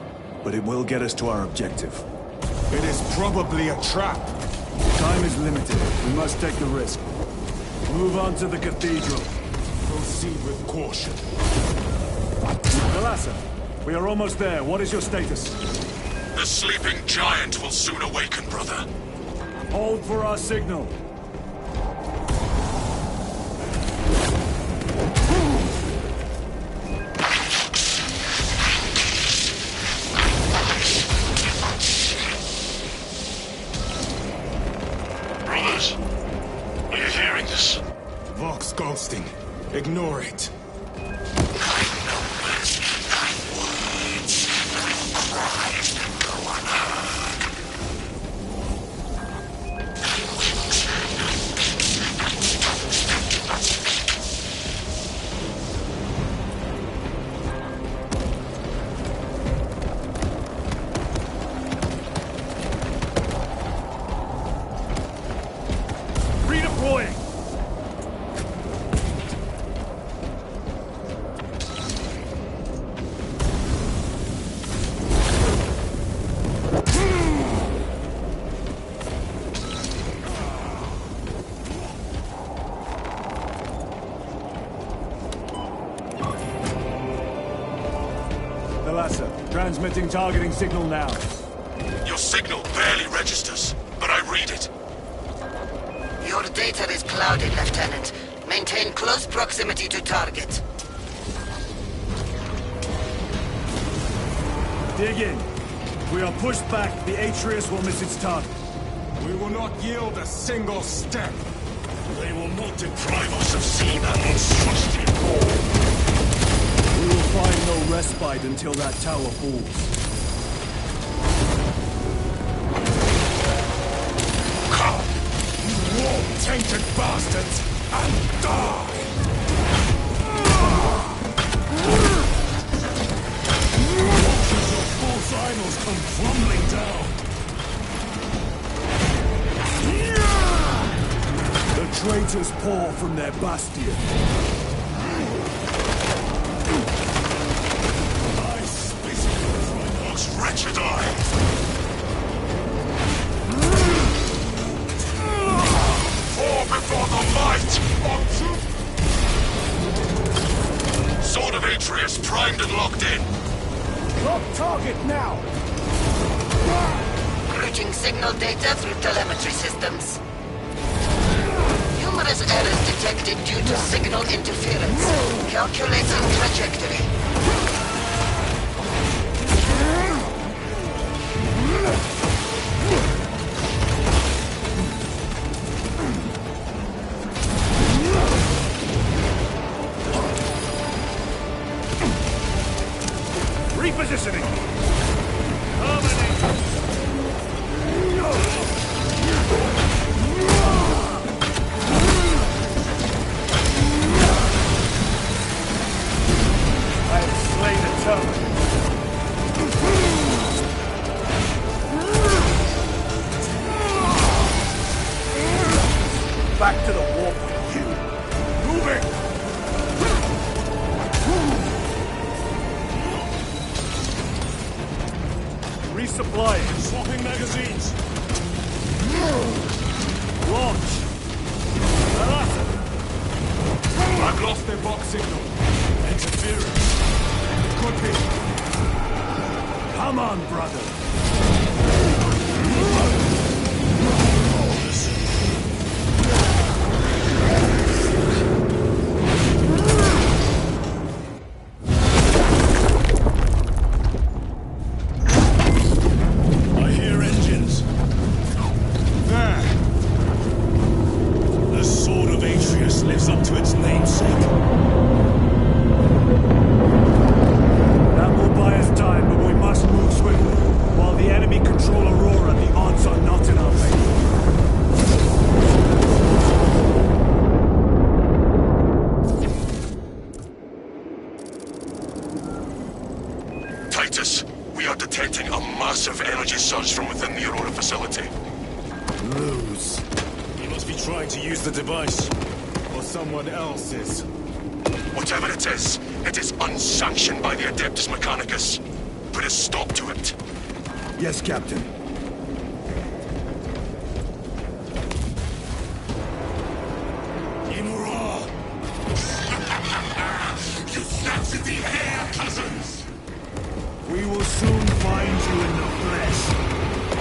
but it will get us to our objective. It is probably a trap. Time is limited. We must take the risk. Move on to the cathedral. Proceed with caution. Thalassa, we are almost there. What is your status? The sleeping giant will soon awaken, brother. Hold for our signal. Brothers, are you hearing this? Vox ghosting. Ignore it. Transmitting targeting signal now. Your signal barely registers, but I read it. Your data is clouded, Lieutenant. Maintain close proximity to target. Dig in. If we are pushed back, the Atreus will miss its target. We will not yield a single step. They will not deprive us of seeing that monstrosity fall. We will find no respite until that tower falls. Come, you war-tainted bastards, and die! Watch your false idols come crumbling down. The traitors pour from their bastion. I spit in my most wretched eyes. Fall before the might of truth. Sword of Atreus primed and locked in. Lock target now! Routing signal data through telemetry systems. Numerous errors detected due to signal interference. Calculating trajectory. Repositioning! I have slain a terminal. Back to the warp with you. Moving! Resupplying. Swapping magazines. Launch. I've lost their box signal. Interference. Could be. Come on, brother. I hear engines. There. The Sword of Atreus lives up to its namesake. That will buy us time, but we must move swiftly. While the enemy control Aurora, the odds are not in our favor. Titus, we are detecting a massive energy surge from within the Aurora facility. Lose. He must be trying to use the device. Or someone else is. Whatever it is unsanctioned by the Adeptus Mechanicus. Put a stop to it. Yes, Captain. Imura! You snatched at the air, cousins! We will soon find you in the flesh.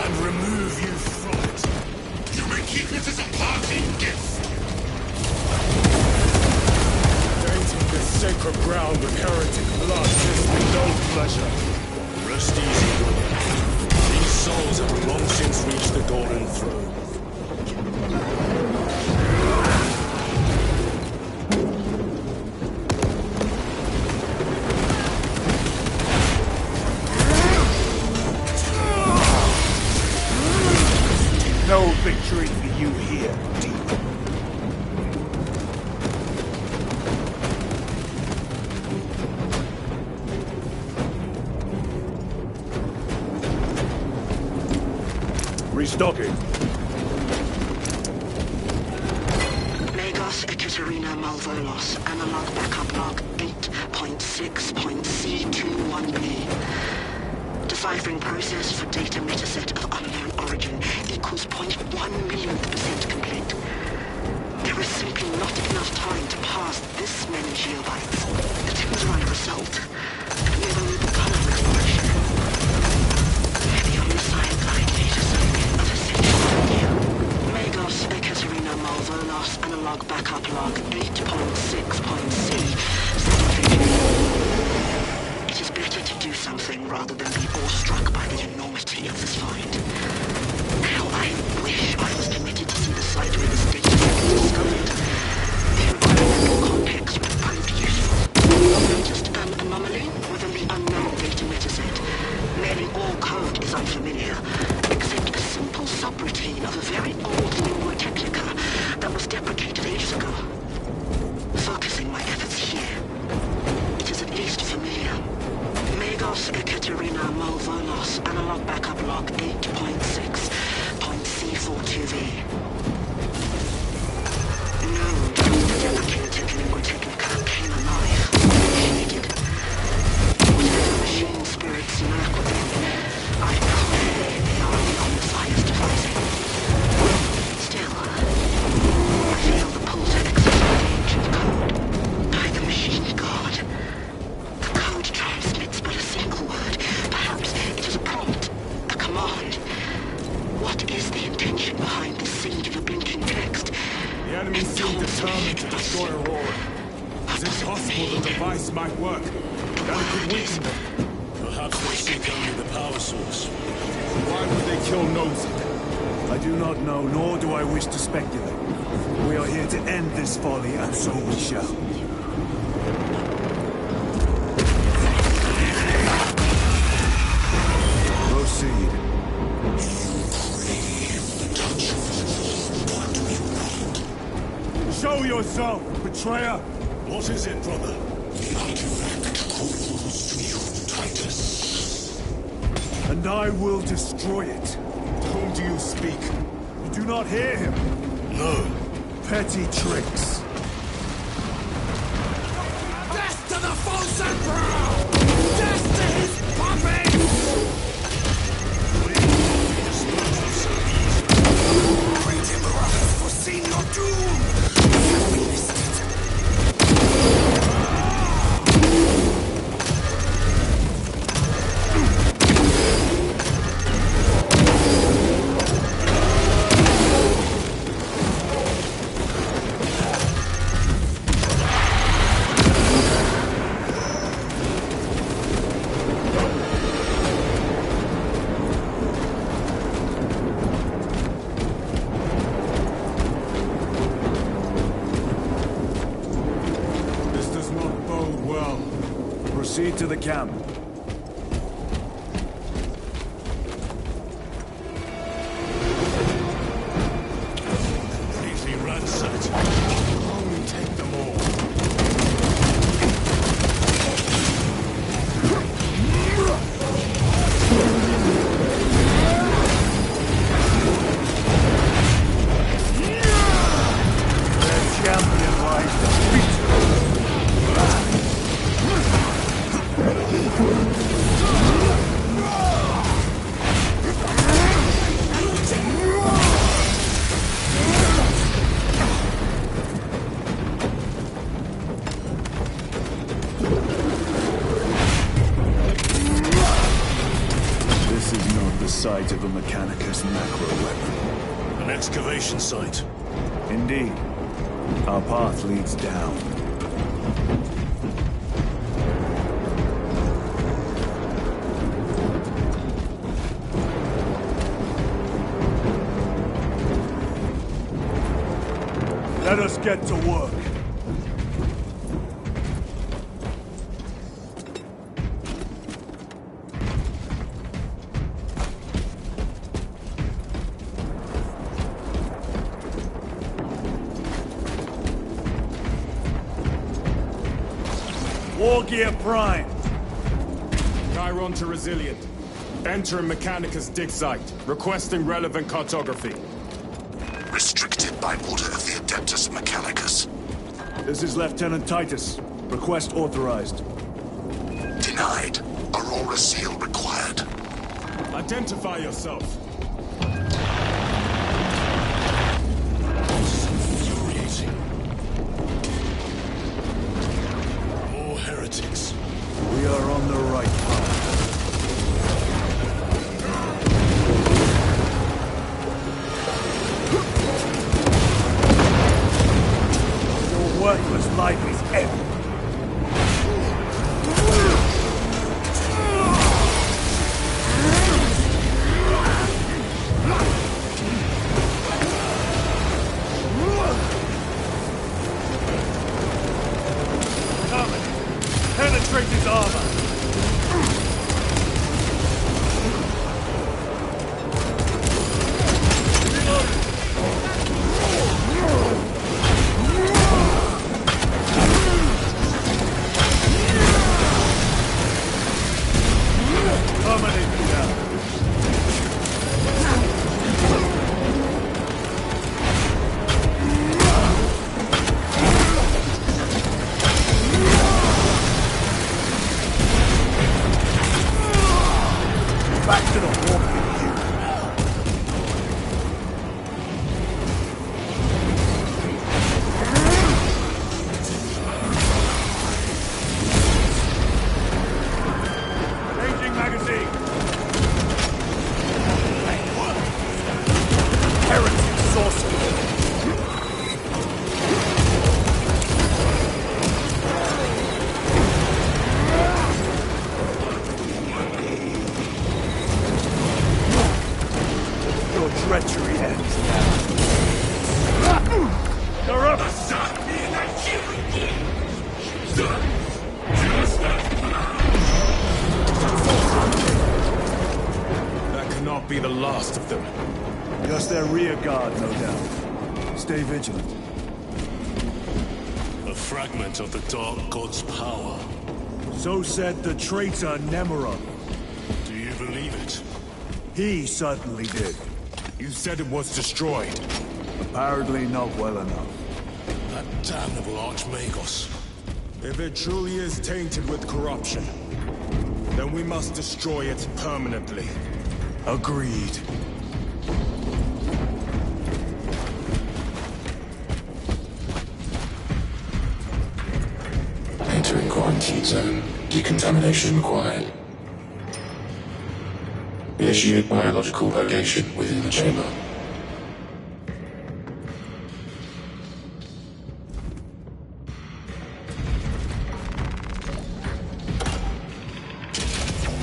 And remove you from it. You may keep it as a parting gift. Tainting this sacred ground with heretic blood gives me no pleasure. Rest easy, brother. These souls have long since reached the Golden Throne. No victory for you here, Deep. Restocking. Lagos, Ekaterina, Malvolos, analog backup log 8.6.C21B. Deciphering process for data metaset of unknown origin equals 0.1 millionth % complete. There is simply not enough time to pass this many geobytes. The Tims are under assault, and we have only begun our exploration. The omniscient light data circuit of essential value. Magos, Ekaterina, Malvolos. 5.6.c said eventually, it is better to do something rather than be awestruck by the enormity of this find. How I wish I was permitted to see the site where this data was discovered. The environmental context would prove useful. Not just an anomaly within the unknown data metaset. Nearly all code is unfamiliar, except a simple subroutine of a very old lingua technica that was deprecated ages ago. Focusing my efforts here, it is at least familiar. Magos Ekaterina Molvonos, analog backup log 8.6.C42V. Known to the deprecated lingua technica came alive, initiated. Whatever machine spirits lurk within, I pray they are beyond the highest devising. Still, I feel the pull to access the ancient code by the machine god. The code transmits but a single word. Perhaps it is a prompt, a command. What is the intention behind this singular blinking text? The enemy seem determined to destroy Aurora. Is it possible the device might work? That it could weaken them? Perhaps they seek only the power source. Why would they kill Nosy? I do not know, nor do I wish to speculate. We are here to end this folly, and so we shall. Proceed. Show yourself, betrayer! What is it, brother? The artifact calls to you, Titus. And I will destroy it. To whom do you speak? You do not hear him? No. Petty tricks. Death to the false emperor! Death to his puppets! Great emperor has foreseen your doom! You have witnessed it. Proceed to the camp. Completely ransacked. Only take them all. Their champion lies defeated. This is not the site of a Mechanicus macro weapon. An excavation site. Indeed. Our path leads down. Let us get to work. War Gear Prime. Chiron to Resilient. Entering Mechanicus dig site. Requesting relevant cartography. Restricted by order of the Adeptus Mechanicus. This is Lieutenant Titus. Request authorized. Denied. Aurora seal required. Identify yourself. This is infuriating. More heretics. We are on the right path. You're worthless whose life is empty. Penetrate his armor! Treachery ends now. You're up! That cannot be the last of them. Just their rear guard, no doubt. Stay vigilant. A fragment of the Dark God's power. So said the traitor Nemera. Do you believe it? He certainly did. You said it was destroyed. Apparently not well enough. That damnable Archmagos. If it truly is tainted with corruption, then we must destroy it permanently. Agreed. Entering quarantine zone. Decontamination required. Initiate biological purgation within the chamber.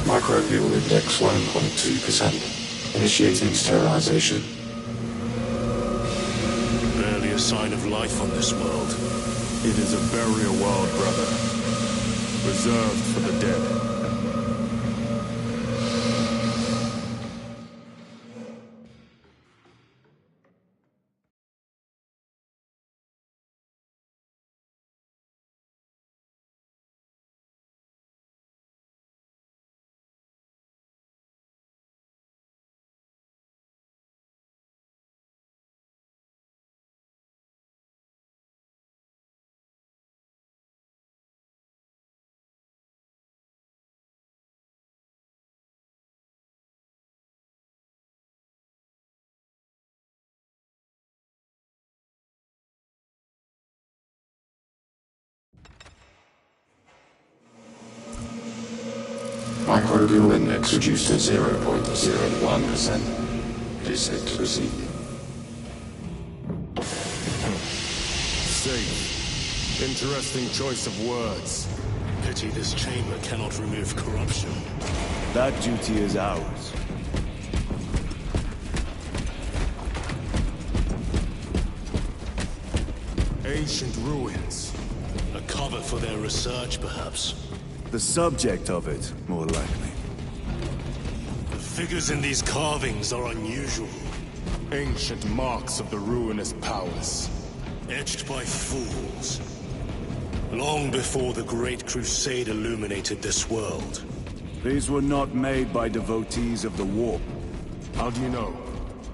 Microbial index 1.2%. Initiating sterilization. Barely a sign of life on this world. It is a burial world, brother. Reserved for the dead. Microbial index reduced to 0.01%. It is safe to proceed. Safe. Interesting choice of words. Pity this chamber cannot remove corruption. That duty is ours. Ancient ruins. A cover for their research, perhaps. The subject of it, more likely. The figures in these carvings are unusual. Ancient marks of the ruinous powers. Etched by fools. Long before the Great Crusade illuminated this world. These were not made by devotees of the warp. How do you know?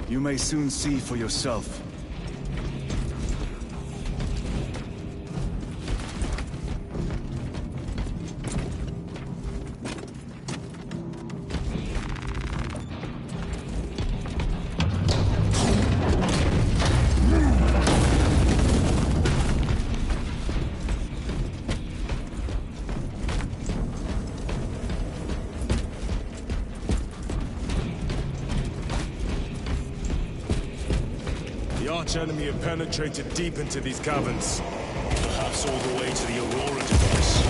You may soon see for yourself. The arch-enemy have penetrated deep into these caverns. Perhaps That's all the way to the Aurora device.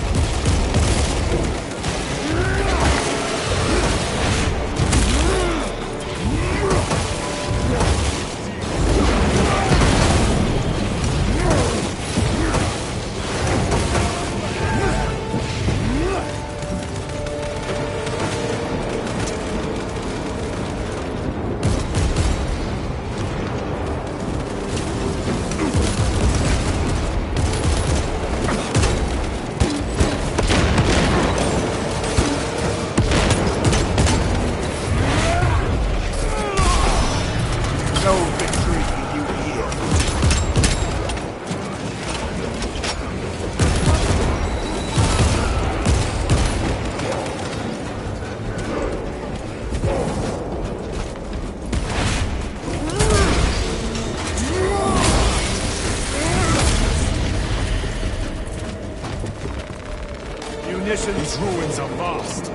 These ruins are vast.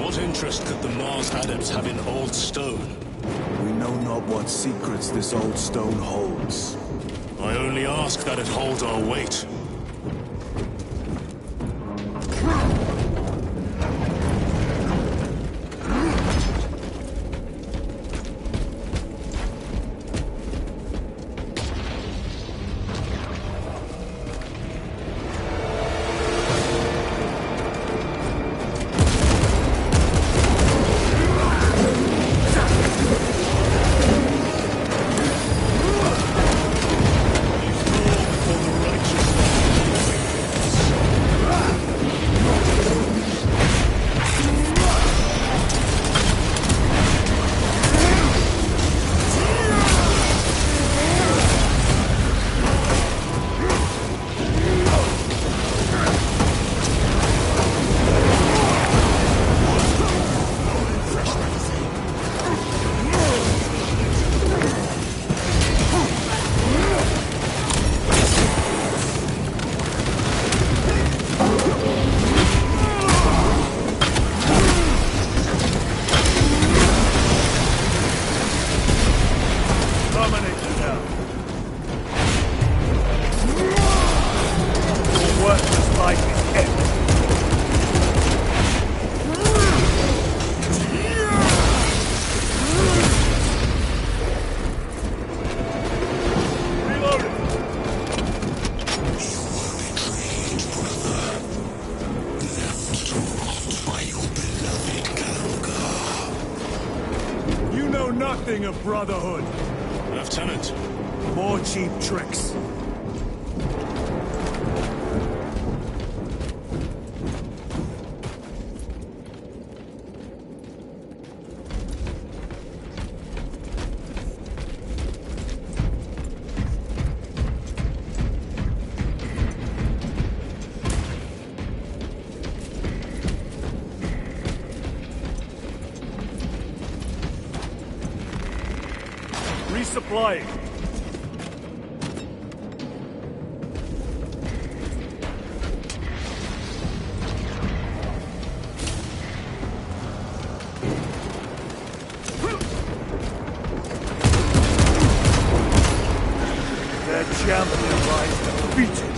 What interest could the Mars adepts have in old stone? We know not what secrets this old stone holds. I only ask that it hold our weight. Nothing of brotherhood. Lieutenant. More cheap tricks. Resupplying. Their champion lies defeated.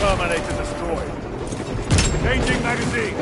Terminator destroyed. Changing magazine.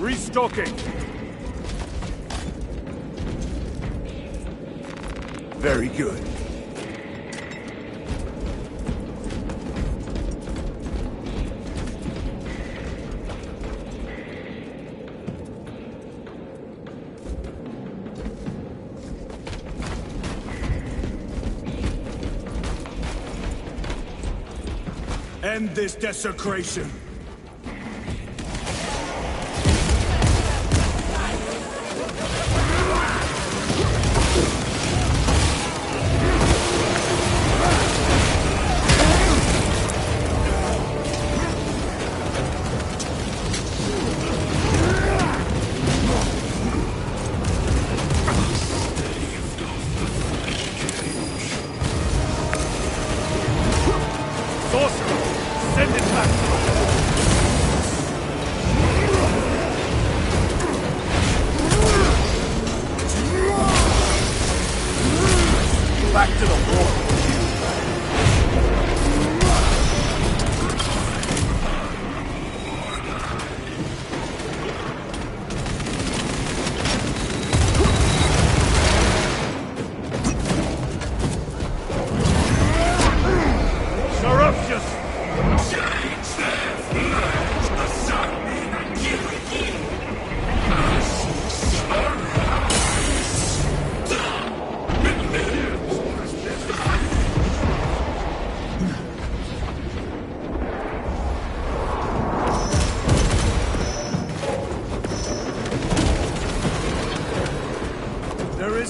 Restocking. Very good. End this desecration.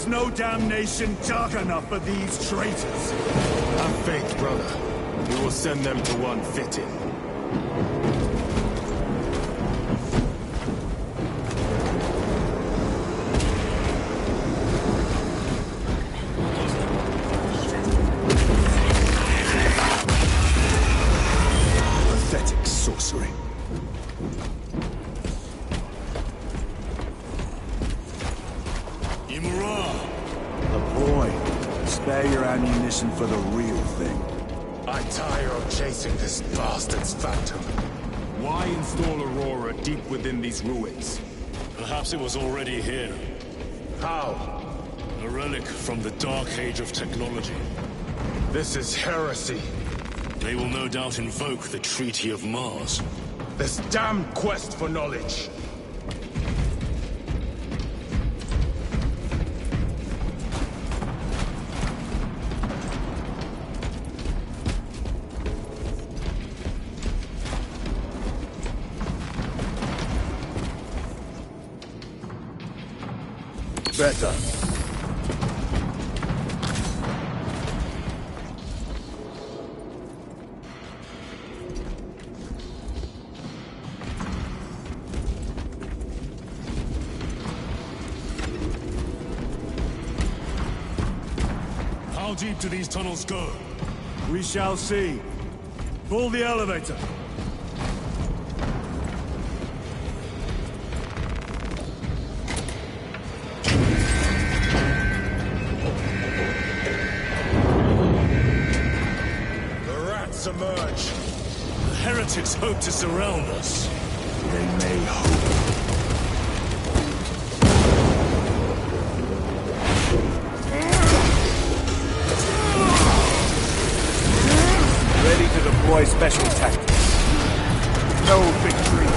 No damnation dark enough for these traitors. Have faith, brother. We will send them to one fitting. Pathetic sorcery. Spare your ammunition for the real thing. I tire of chasing this bastard's phantom. Why install Aurora deep within these ruins? Perhaps it was already here. How? A relic from the dark age of technology. This is heresy. They will no doubt invoke the Treaty of Mars. This damned quest for knowledge. Better. How deep do these tunnels go? We shall see. Pull the elevator. Emerge. The heretics hope to surround us. They may hope. Ready to deploy special tactics. No victory.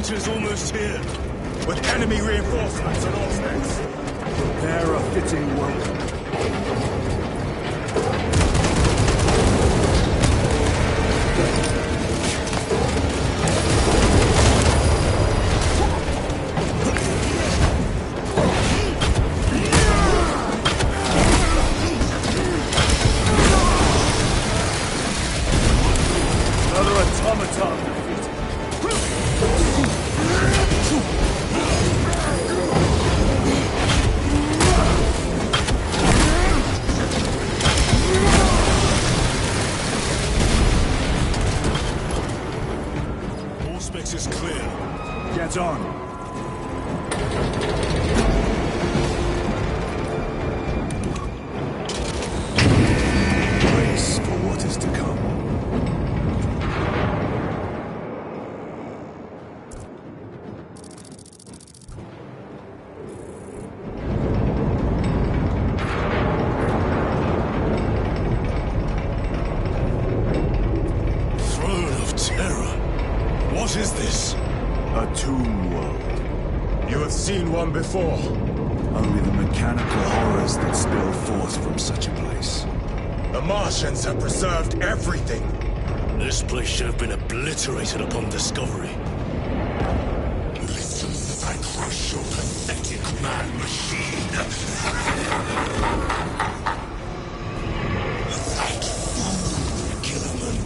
winter's almost here. With enemy reinforcements on all flanks. Prepare a fitting welcome. Another automaton defeated. All specs is clear. Get on. Brace for what is to come. Throne of Terror. What is this? A tomb world. You have seen one before. Only the mechanical horrors that spill forth from such a place. The Martians have preserved everything. This place should have been obliterated upon discovery. Listen as I crush your pathetic man-machine. That fool, Gilliman,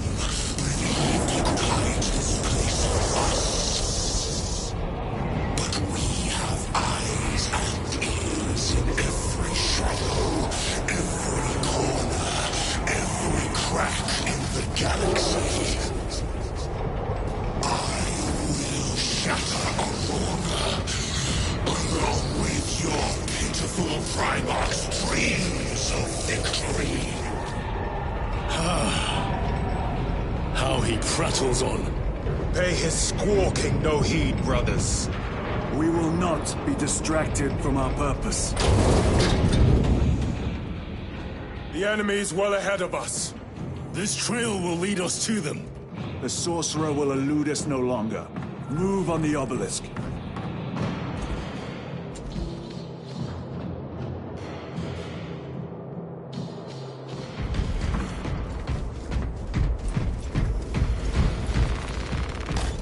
believed he could hide this place from us. But we have eyes and ears in every shadow, every corner, every crack in the galaxy. I will shatter Aurora, along with your pitiful Primarch's dreams of victory. How he prattles on. Pay his squawking no heed, brothers. We will not be distracted from our purpose. The enemy is well ahead of us. This trail will lead us to them. The sorcerer will elude us no longer. Move on the obelisk.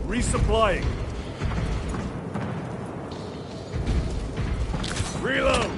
Resupplying. Reload!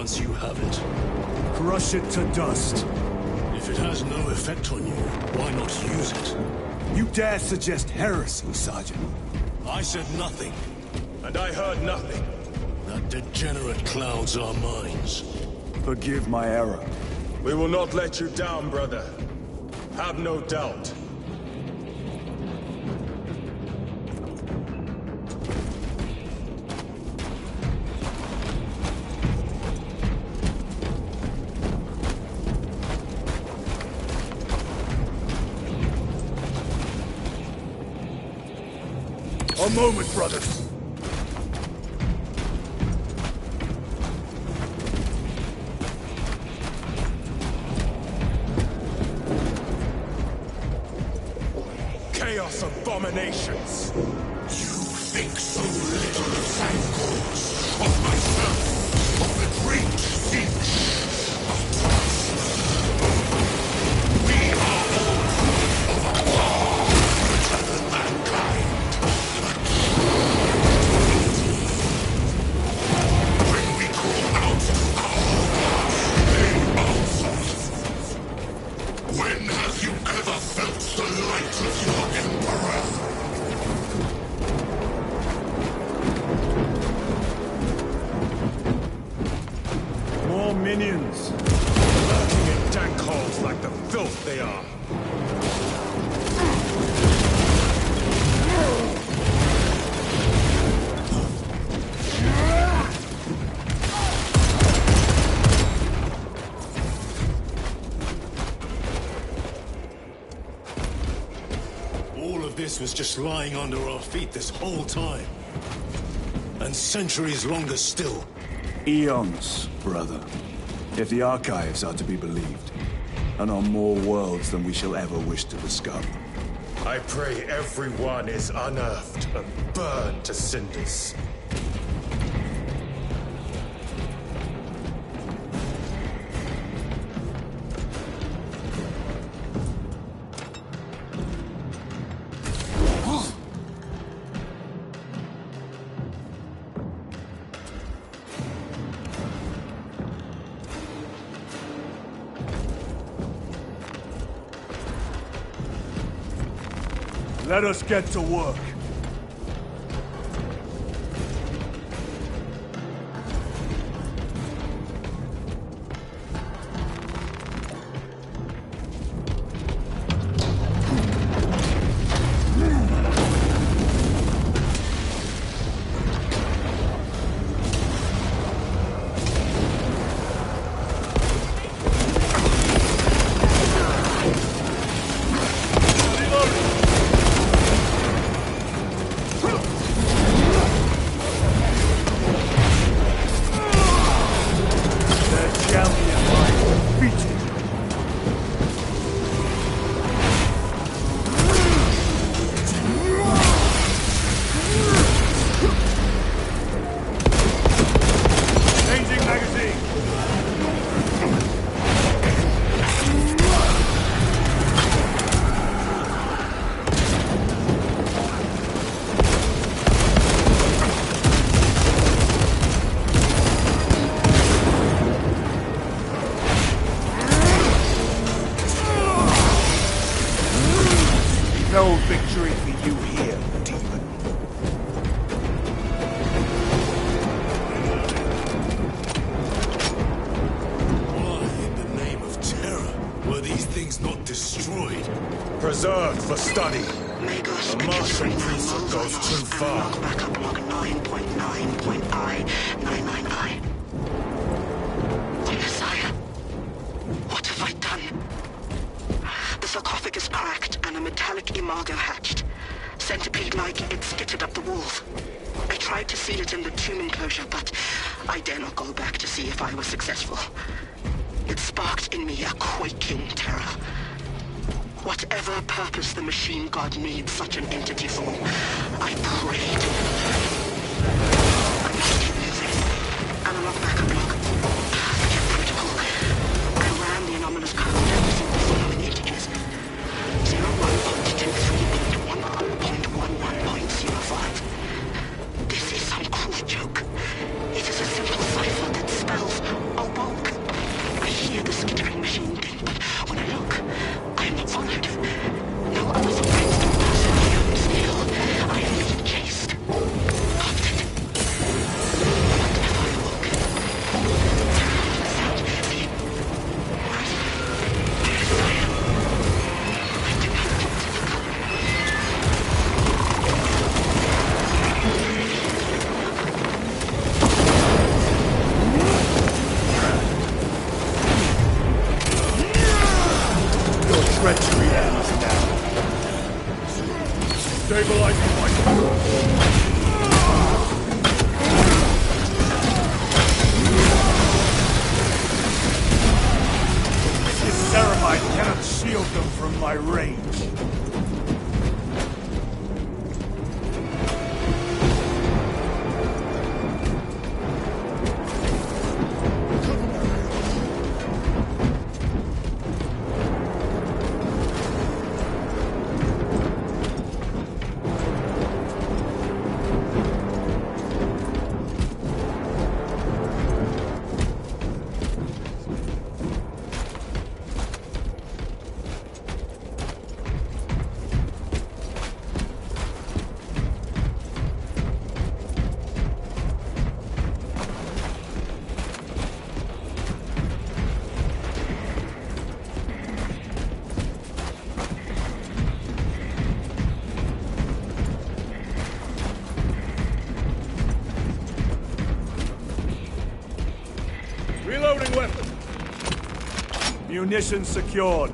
once you have it. Crush it to dust. If it has no effect on you, why not use it? You dare suggest heresy, Sergeant? I said nothing. And I heard nothing. That degenerate clouds our minds. Forgive my error. We will not let you down, brother. Have no doubt. A moment, brothers. Chaos abominations! You think so little of Thankors, of myself, of the great Finch, of trust. We are all of a war greater than mankind. When we call out to our gods, they answer. When have you ever felt the light of your Emperor? More minions. Lurking in dank holes like the filth they are. All of this was just lying under our feet this whole time. And centuries longer still. Eons, brother. If the archives are to be believed. And on more worlds than we shall ever wish to discover. I pray everyone is unearthed and burned to cinders. Let us get to work. No victory for you here, demon. Why, in the name of terror, were these things not destroyed? Preserved for study. Magos, A Martian priesthood goes too far. Backup log 9.9.I. Messiah, what have I done? The sarcophagus cracked and a metallic imago hatched. Centipede-like, it skittered up the walls. I tried to seal it in the tomb enclosure, but I dare not go back to see if I was successful. It sparked in me a quaking terror. Whatever purpose the machine god needs such an entity for, I prayed. I must keep moving. Analog backup log. Forget protocol. I ran the anomalous code and received the following integers. 01.23.11.11.05. This is some cruel joke. It is a simple cipher that spells awoke. I hear the skittering machine thing, but when I look, I am not followed. No other surprise to pass in my own skill. I am being chased. weapon. Munitions secured.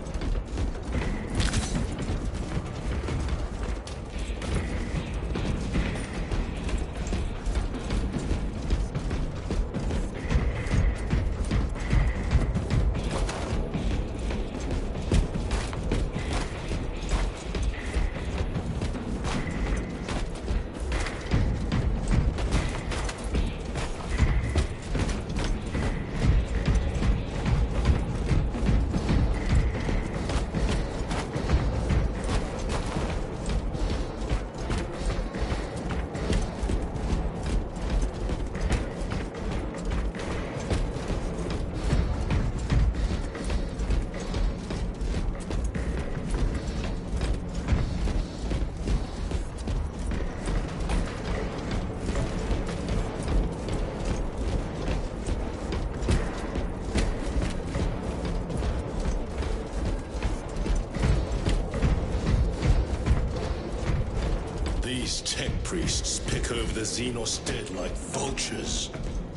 These tech priests pick over the Xenos dead like vultures.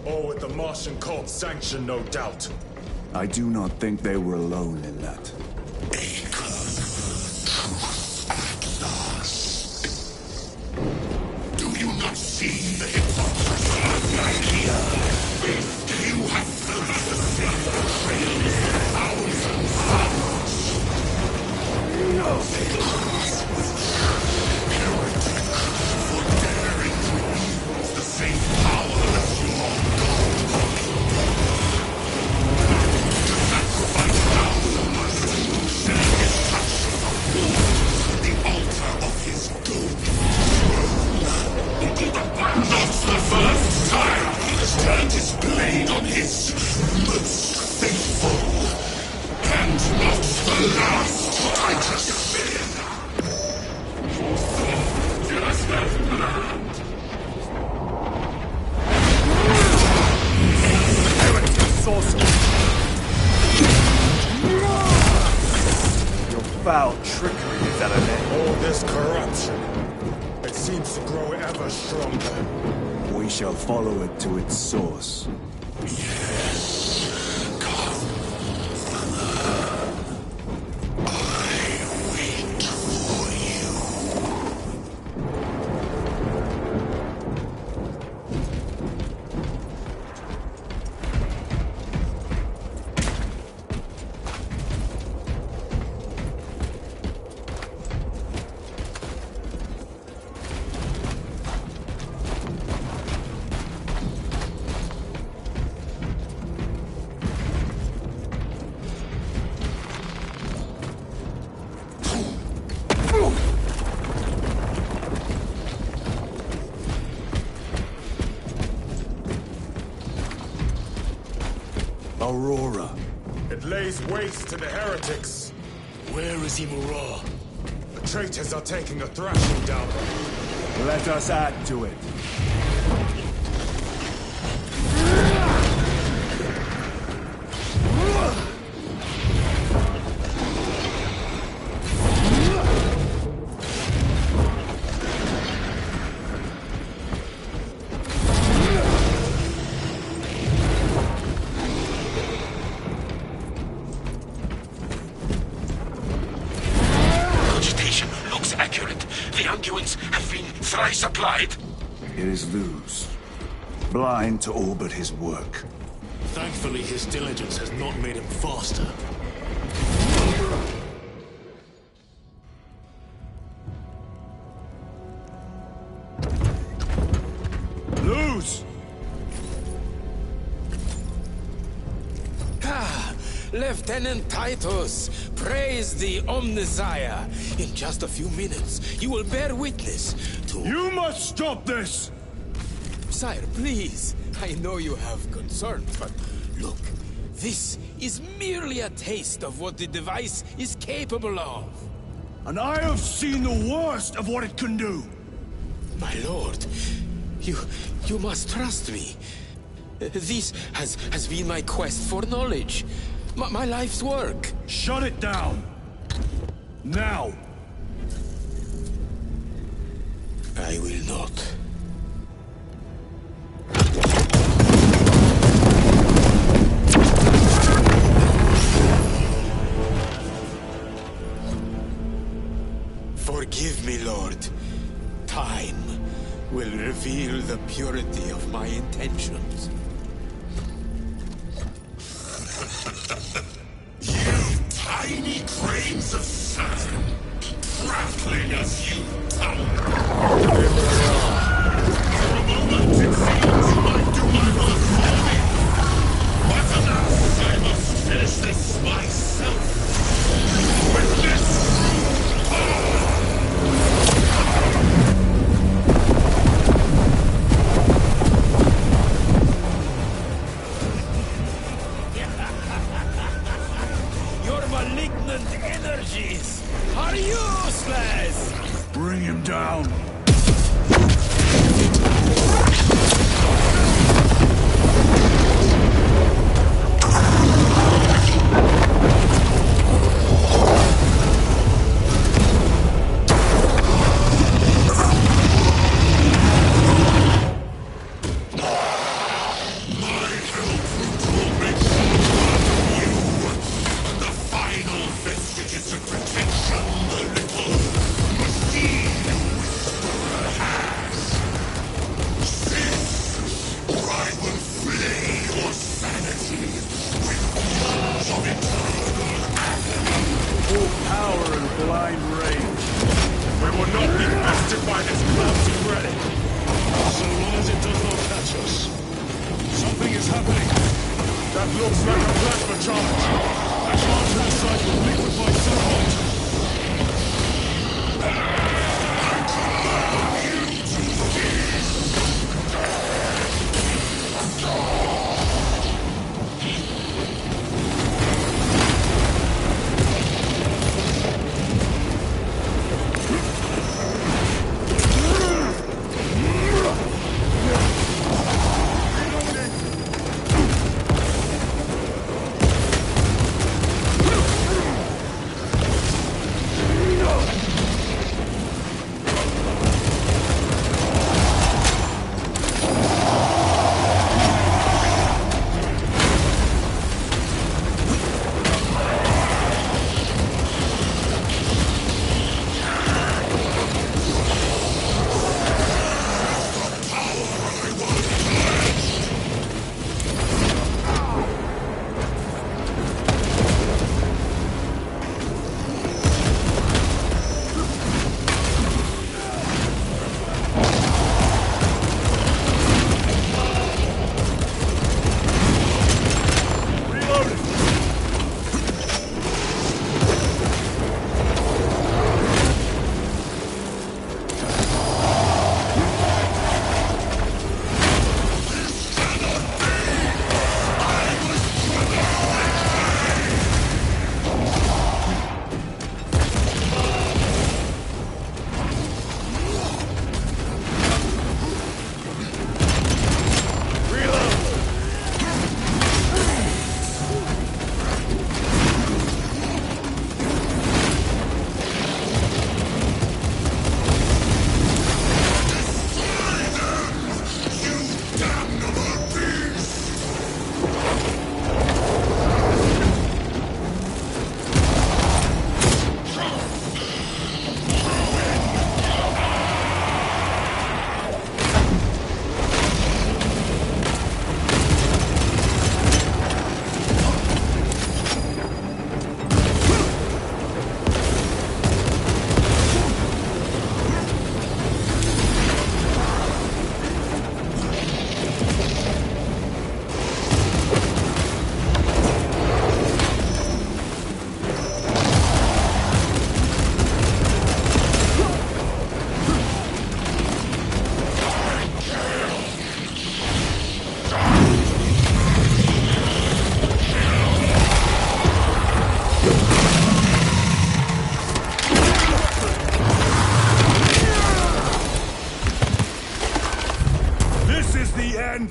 All with the Martian cult's sanction, no doubt. I do not think they were alone in that. Do you not see the hypocrisy of the idea? Do you have felt the same betrayal thousands of hearts? No. Heretic, for daring to use the same power as your God. To sacrifice thousands, setting his touch upon the altar of his doom. Not the first time he has turned his blade on his most faithful, and not the last, I suspect. Just as planned. Heretic sorcery! Your foul trickery is at an end. All this corruption, it seems to grow ever stronger. We shall follow it to its source. Yes, come, Father. I wait for you. Aurora. It lays waste to the heretics. Where is Imura? The traitors are taking a thrashing down there. Let us add to it. Cogitation looks accurate. The unguents have been thrice applied. It is Luz. Blind to all but his work. Thankfully, his diligence has not made him faster. Luz! Lieutenant Titus, praise the Omnissiah. In just a few minutes, you will bear witness to... You must stop this! Sire, please. I know you have concerns, but look, this is merely a taste of what the device is capable of. And I have seen the worst of what it can do! My lord, you must trust me. This has been my quest for knowledge. My life's work. Shut it down! Now! I will not. purity of my intentions. You tiny grains of sand, prattling as you tumble. For a moment it seems you might do my work for me. But alas, I must finish this myself. With this Your malignant energies are useless! Bring him down.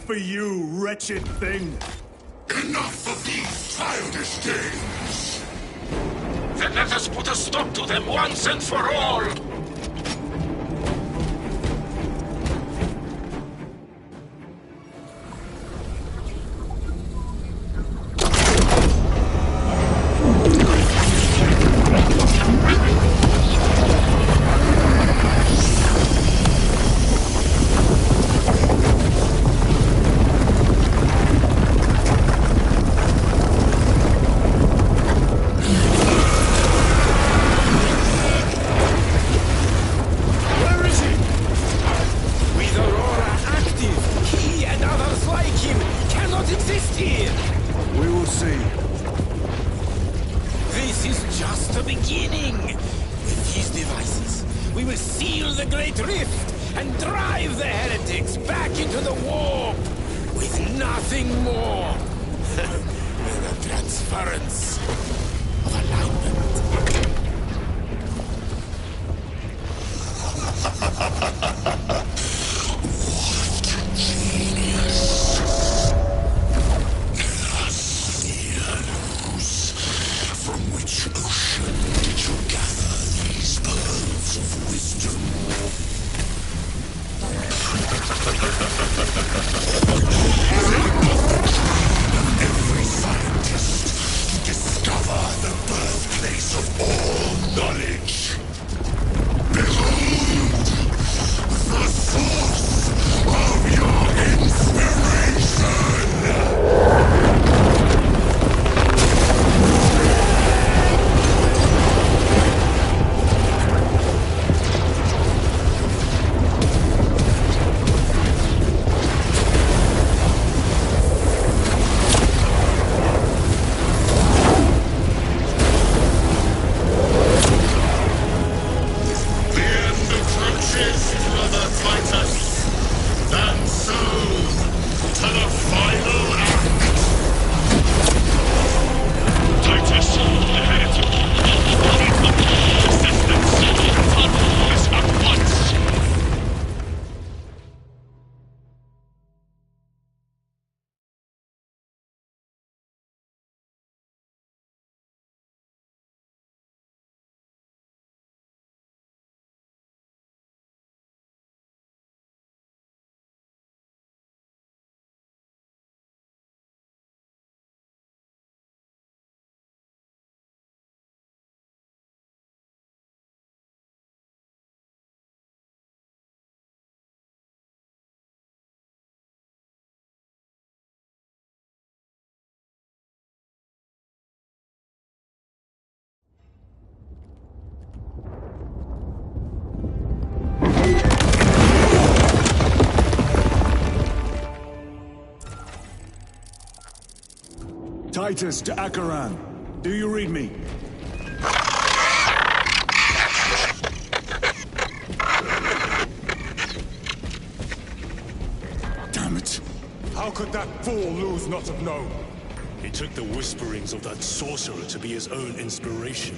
For you, wretched thing! Enough of these childish games! Then let us put a stop to them once and for all! see. This is just the beginning. With these devices, we will seal the Great Rift and drive the heretics back into the warp with nothing more than a transference of alignment. From which ocean did you gather these pearls of wisdom? Every scientist to discover the birthplace of all knowledge. Behold, the source of your inspiration! Titus to Acheran. Do you read me? Damn it. How could that fool lose not have known? He took the whisperings of that sorcerer to be his own inspiration.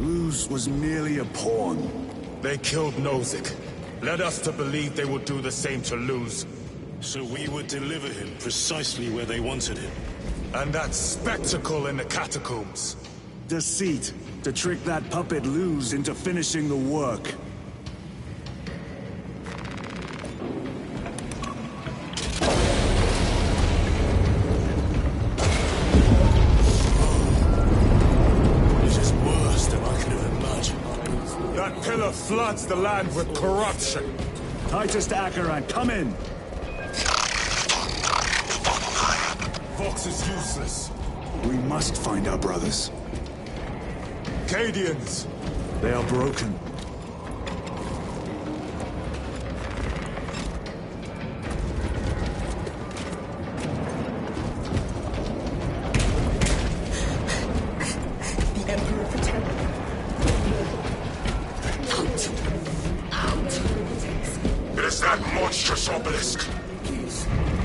Luz was merely a pawn. They killed Nozick. Led us to believe they would do the same to Luz. So we would deliver him precisely where they wanted him. And that spectacle in the catacombs. Deceit. To trick that puppet Luz into finishing the work. This is worse than I could have imagined. That pillar floods the land with corruption. Titus to Acheran, come in! Vox is useless. We must find our brothers. Cadians! They are broken. The Emperor protected. Out. It is that monstrous obelisk.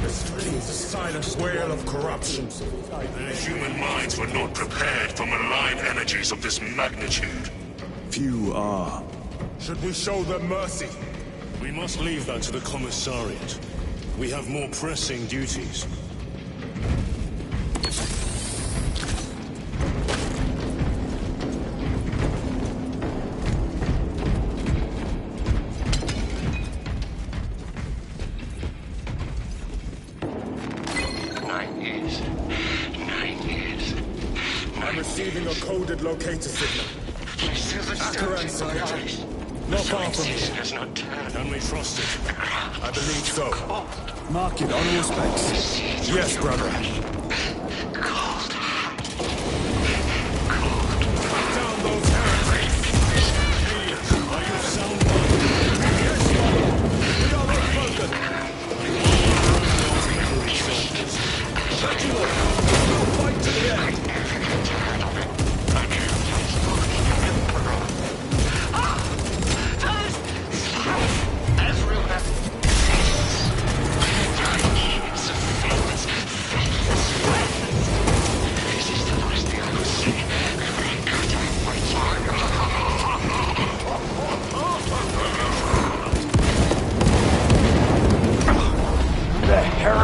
This screams a silent wail of corruption. Their human minds were not prepared for malign energies of this magnitude. Few are. Should we show them mercy? We must leave that to the Commissariat. We have more pressing duties. I'm receiving a coded locator signal. Acheran signature. Not far from here. Can we trust it? I believe so. Mark it on all specs. Yes, brother. Fight to the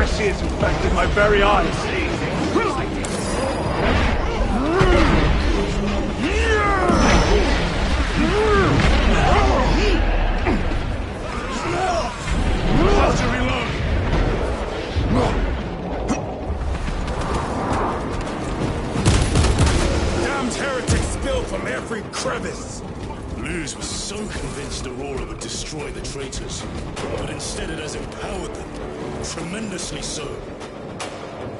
see its effect in my very eyes. Have to reload. Damned heretics spill from every crevice. Luz was so convinced Aurora would destroy the traitors, but instead it has empowered them. Tremendously so.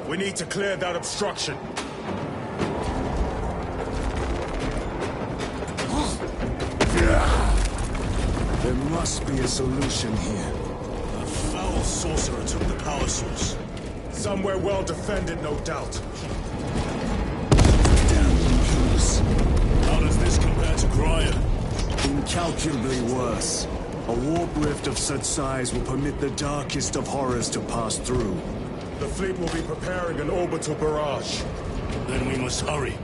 We need to clear that obstruction. There must be a solution here. A foul sorcerer took the power source. Somewhere well defended, no doubt. Damn Luz. How does this compare to Graia? Incalculably worse. A warp rift of such size will permit the darkest of horrors to pass through. The fleet will be preparing an orbital barrage. Then we must hurry.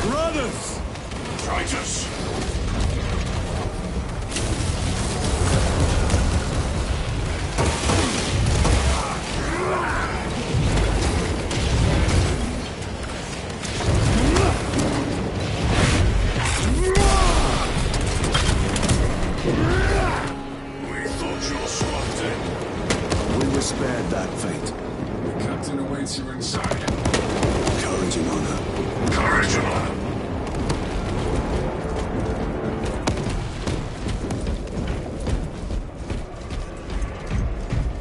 Brothers! Traitors! We thought your squad dead. We were spared that fate. The captain awaits you inside. Courage and honor. Courage and honor.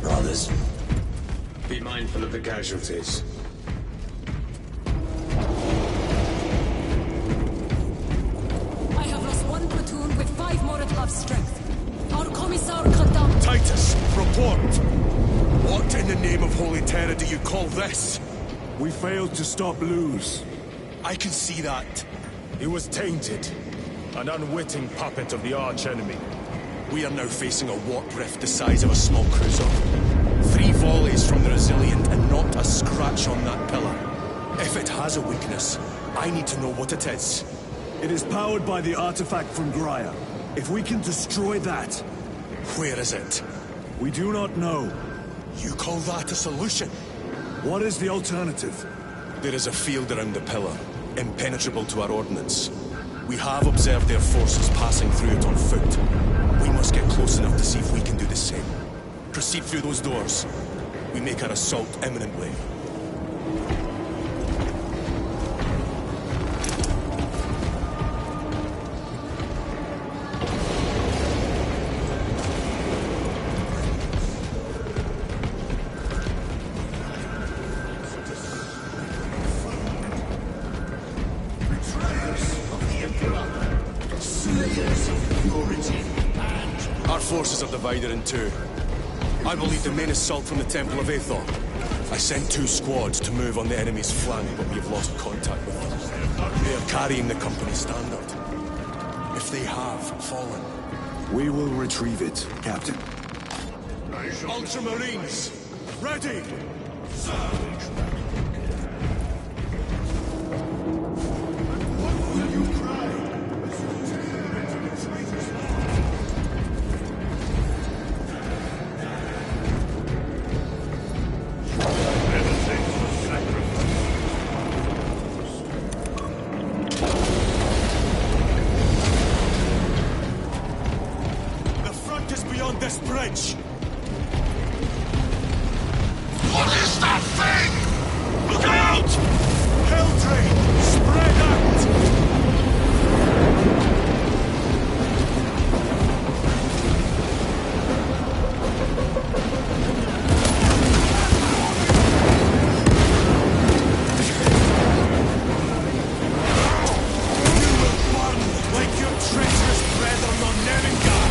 Brothers, be mindful of the casualties. I have lost one platoon with 5 more at half strength. Our commissar cut down. Titus, report! What in the name of Holy Terror do you call this? We failed to stop Luz. I can see that. He was tainted. An unwitting puppet of the arch-enemy. We are now facing a warp rift the size of a small cruiser. 3 volleys from the Resilient and not a scratch on that pillar. If it has a weakness, I need to know what it is. It is powered by the artifact from Graia. If we can destroy that... Where is it? We do not know. You call that a solution? What is the alternative? There is a field around the pillar, impenetrable to our ordnance. We have observed their forces passing through it on foot. We must get close enough to see if we can do the same. Proceed through those doors. We make our assault imminently. Our forces are divided in 2. I will lead the main assault from the Temple of Aethor. I sent 2 squads to move on the enemy's flank, but we have lost contact with them. They are carrying the company standard. If they have fallen... We will retrieve it, Captain. Ultramarines, ready! Beyond this bridge! What is that thing? Look out! Helldrain! Spread out! You will burn like your treacherous brethren on Nenningar!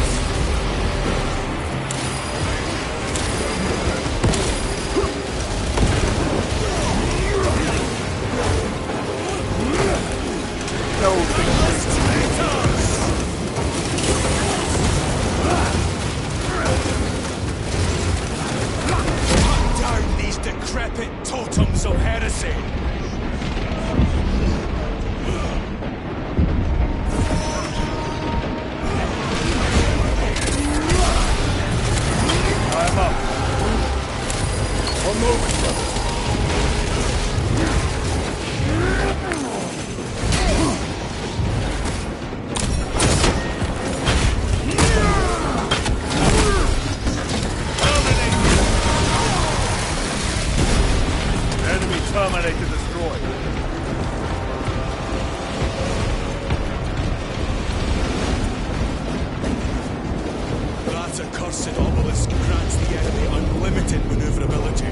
That accursed obelisk grants the enemy unlimited maneuverability.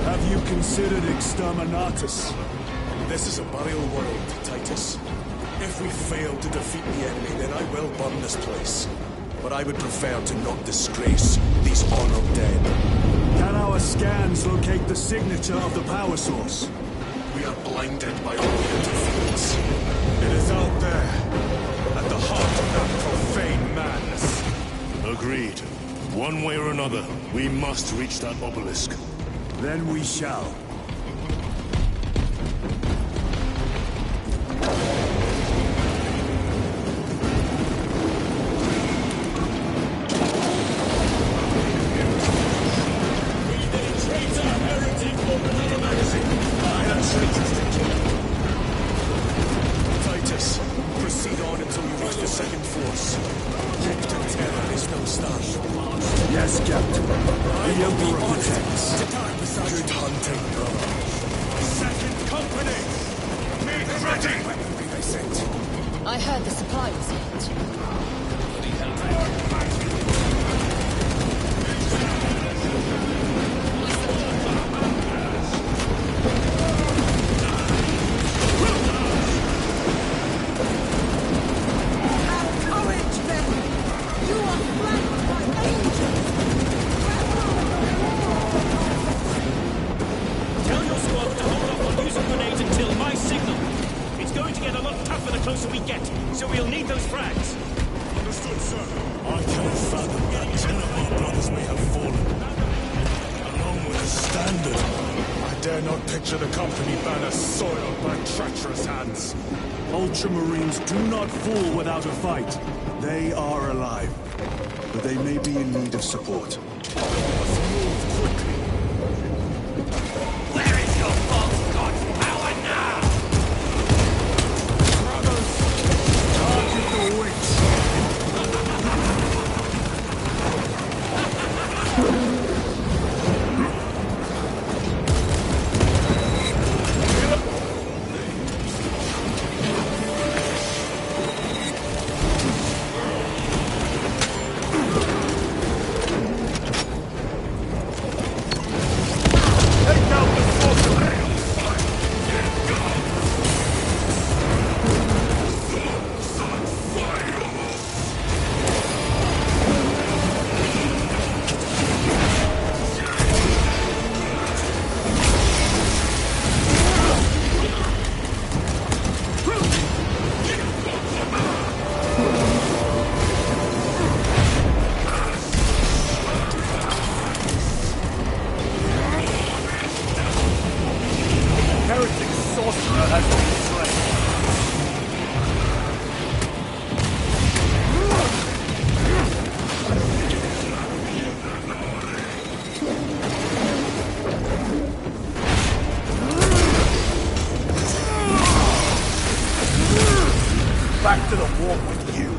Have you considered Exterminatus? This is a burial world, Titus. If we fail to defeat the enemy, then I will burn this place. But I would prefer to not disgrace these honored dead. Can our scans locate the signature of the power source? We are blinded by all the interference. It is out there, at the heart of that profane madness. Agreed. One way or another, we must reach that obelisk. Then we shall. Titus, proceed on until you reach the second force. Hector Terra is no starship. Yes, Captain. The Emperor protects. Good hunting, brother. Second company! Make ready! Where be they sent? I heard the supply was late. Tell your squad to hold off on using grenades until my signal. It's going to get a lot tougher the closer we get, so we'll need those frags. Understood, sir. I cannot fathom that 10 of our brothers may have fallen. Along with the standard. I dare not picture the company banner soiled by treacherous hands. Ultramarines do not fall without a fight. They are alive. But they may be in need of support. Let's move quickly. Where is your false god's power now? Brothers, target the witch. Heretic sorcerer has been slain. Back to the warp with you.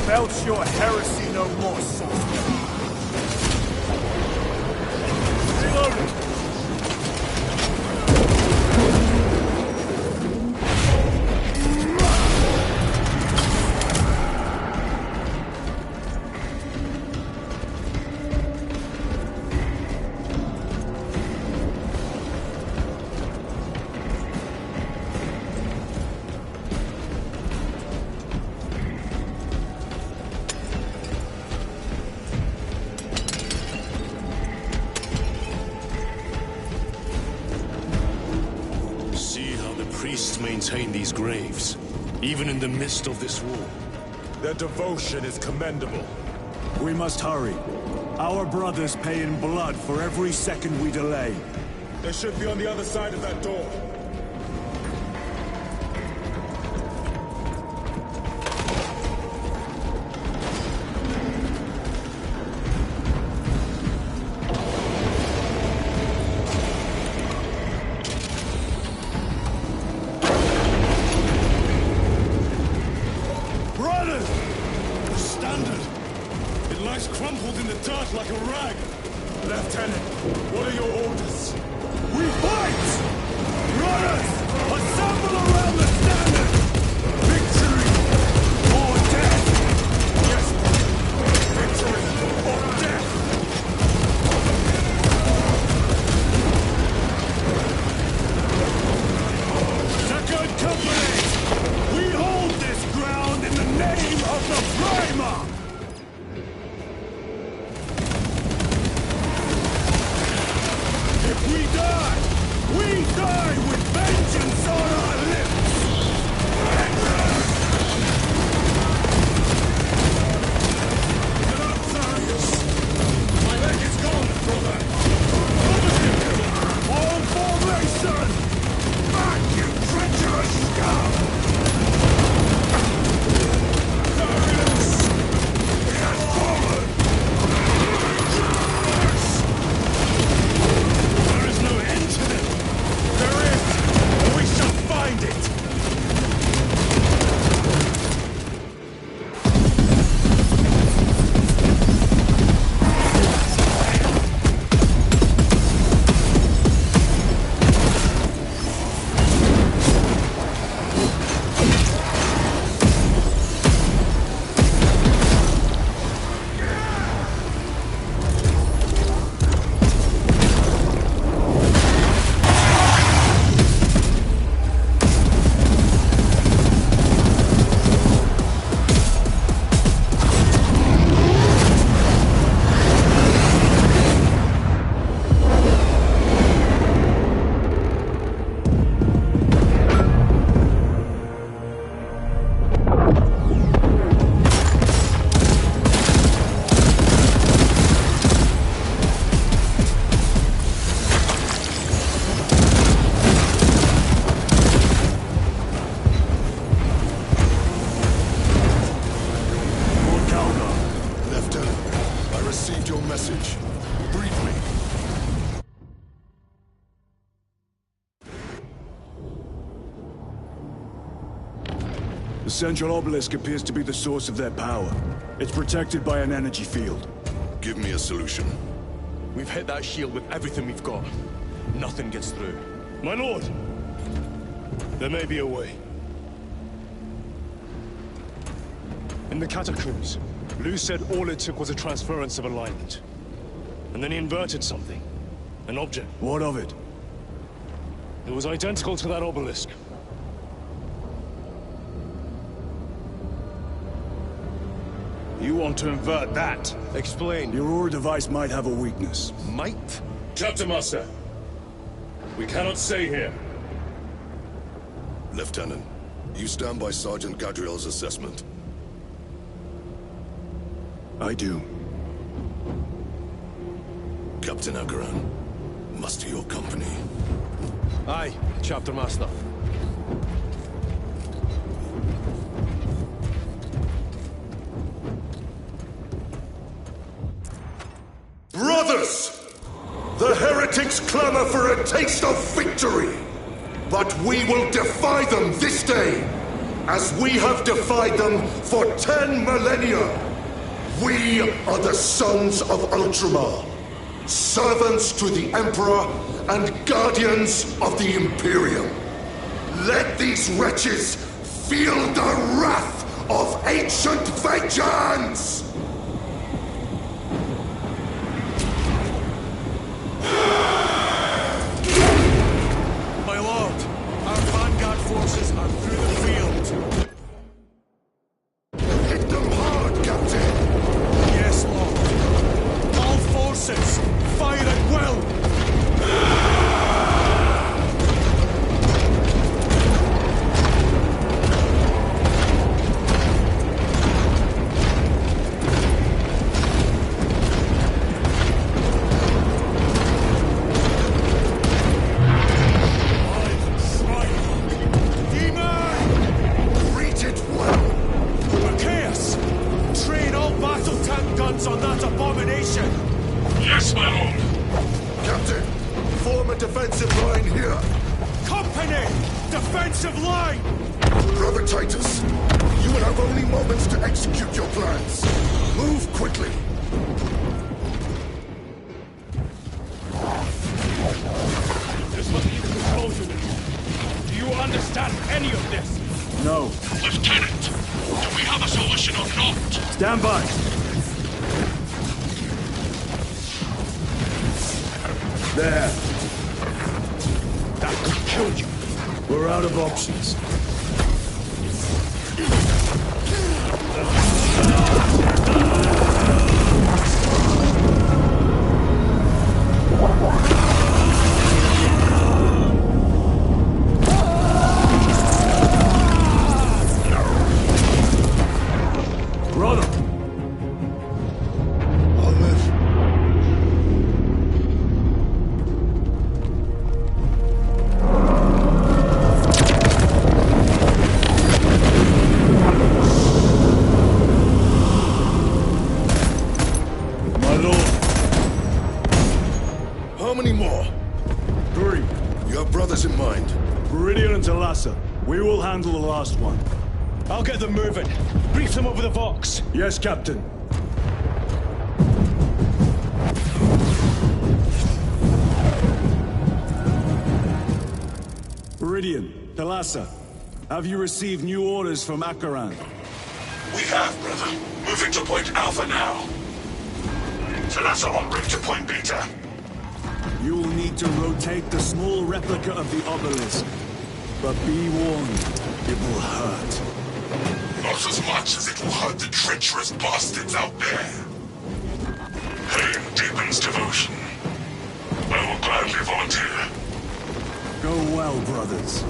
Belch your heresy no more, sorcerer. Reloading! Priests maintain these graves, even in the midst of this war. Their devotion is commendable. We must hurry. Our brothers pay in blood for every second we delay. They should be on the other side of that door. standard. It lies crumpled in the dirt like a rag. Lieutenant, what are your orders? We fight! Runners, assemble around the standard! Victory or death! Yes, victory or death! Second Company! We hold this ground in the name of the Primer! We die with vengeance on our lips! Get up, Sarius! My leg is gone, brother! All formation! Back, you treacherous scum! Sarius! He has fallen! There is! We shall find it! The central obelisk appears to be the source of their power. It's protected by an energy field. Give me a solution. We've hit that shield with everything we've got. Nothing gets through. My lord! There may be a way. In the catacombs, Lu said all it took was a transference of alignment. And then he inverted something. An object. What of it? It was identical to that obelisk. You want to invert that? Explain. Your Aura device might have a weakness. Might? Chapter Master. We cannot stay here. Lieutenant, you stand by Sergeant Gadriel's assessment. I do. Captain Akaran, muster your company. Aye, Chapter Master. Brothers! The heretics clamor for a taste of victory! But we will defy them this day, as we have defied them for 10 millennia! We are the sons of Ultramar, servants to the Emperor and guardians of the Imperium. Let these wretches feel the wrath of ancient vengeance! My lord, our vanguard forces are through the field. Hit them hard, Captain! Yes, lord. All forces, fire at will! On that abomination! Yes, my lord! Captain, form a defensive line here! Company! Defensive line! Brother Titus, you will have only moments to execute your plans. Stand by. There. That could kill you. We're out of options. Brother! I'll live. My lord. How many more? 3. You have brothers in mind. Viridian and Talassa. We will handle the last one. I'll get them moving. Brief them over the Vox. Yes, Captain. Viridian, Talassa, have you received new orders from Akaran? We have, brother. Moving to Point Alpha now. Talassa en route to Point Beta. You will need to rotate the small replica of the obelisk. But be warned, it will hurt. Not as much as it will hurt the treacherous bastards out there. Pain deepens devotion. I will gladly volunteer. Go well, brothers.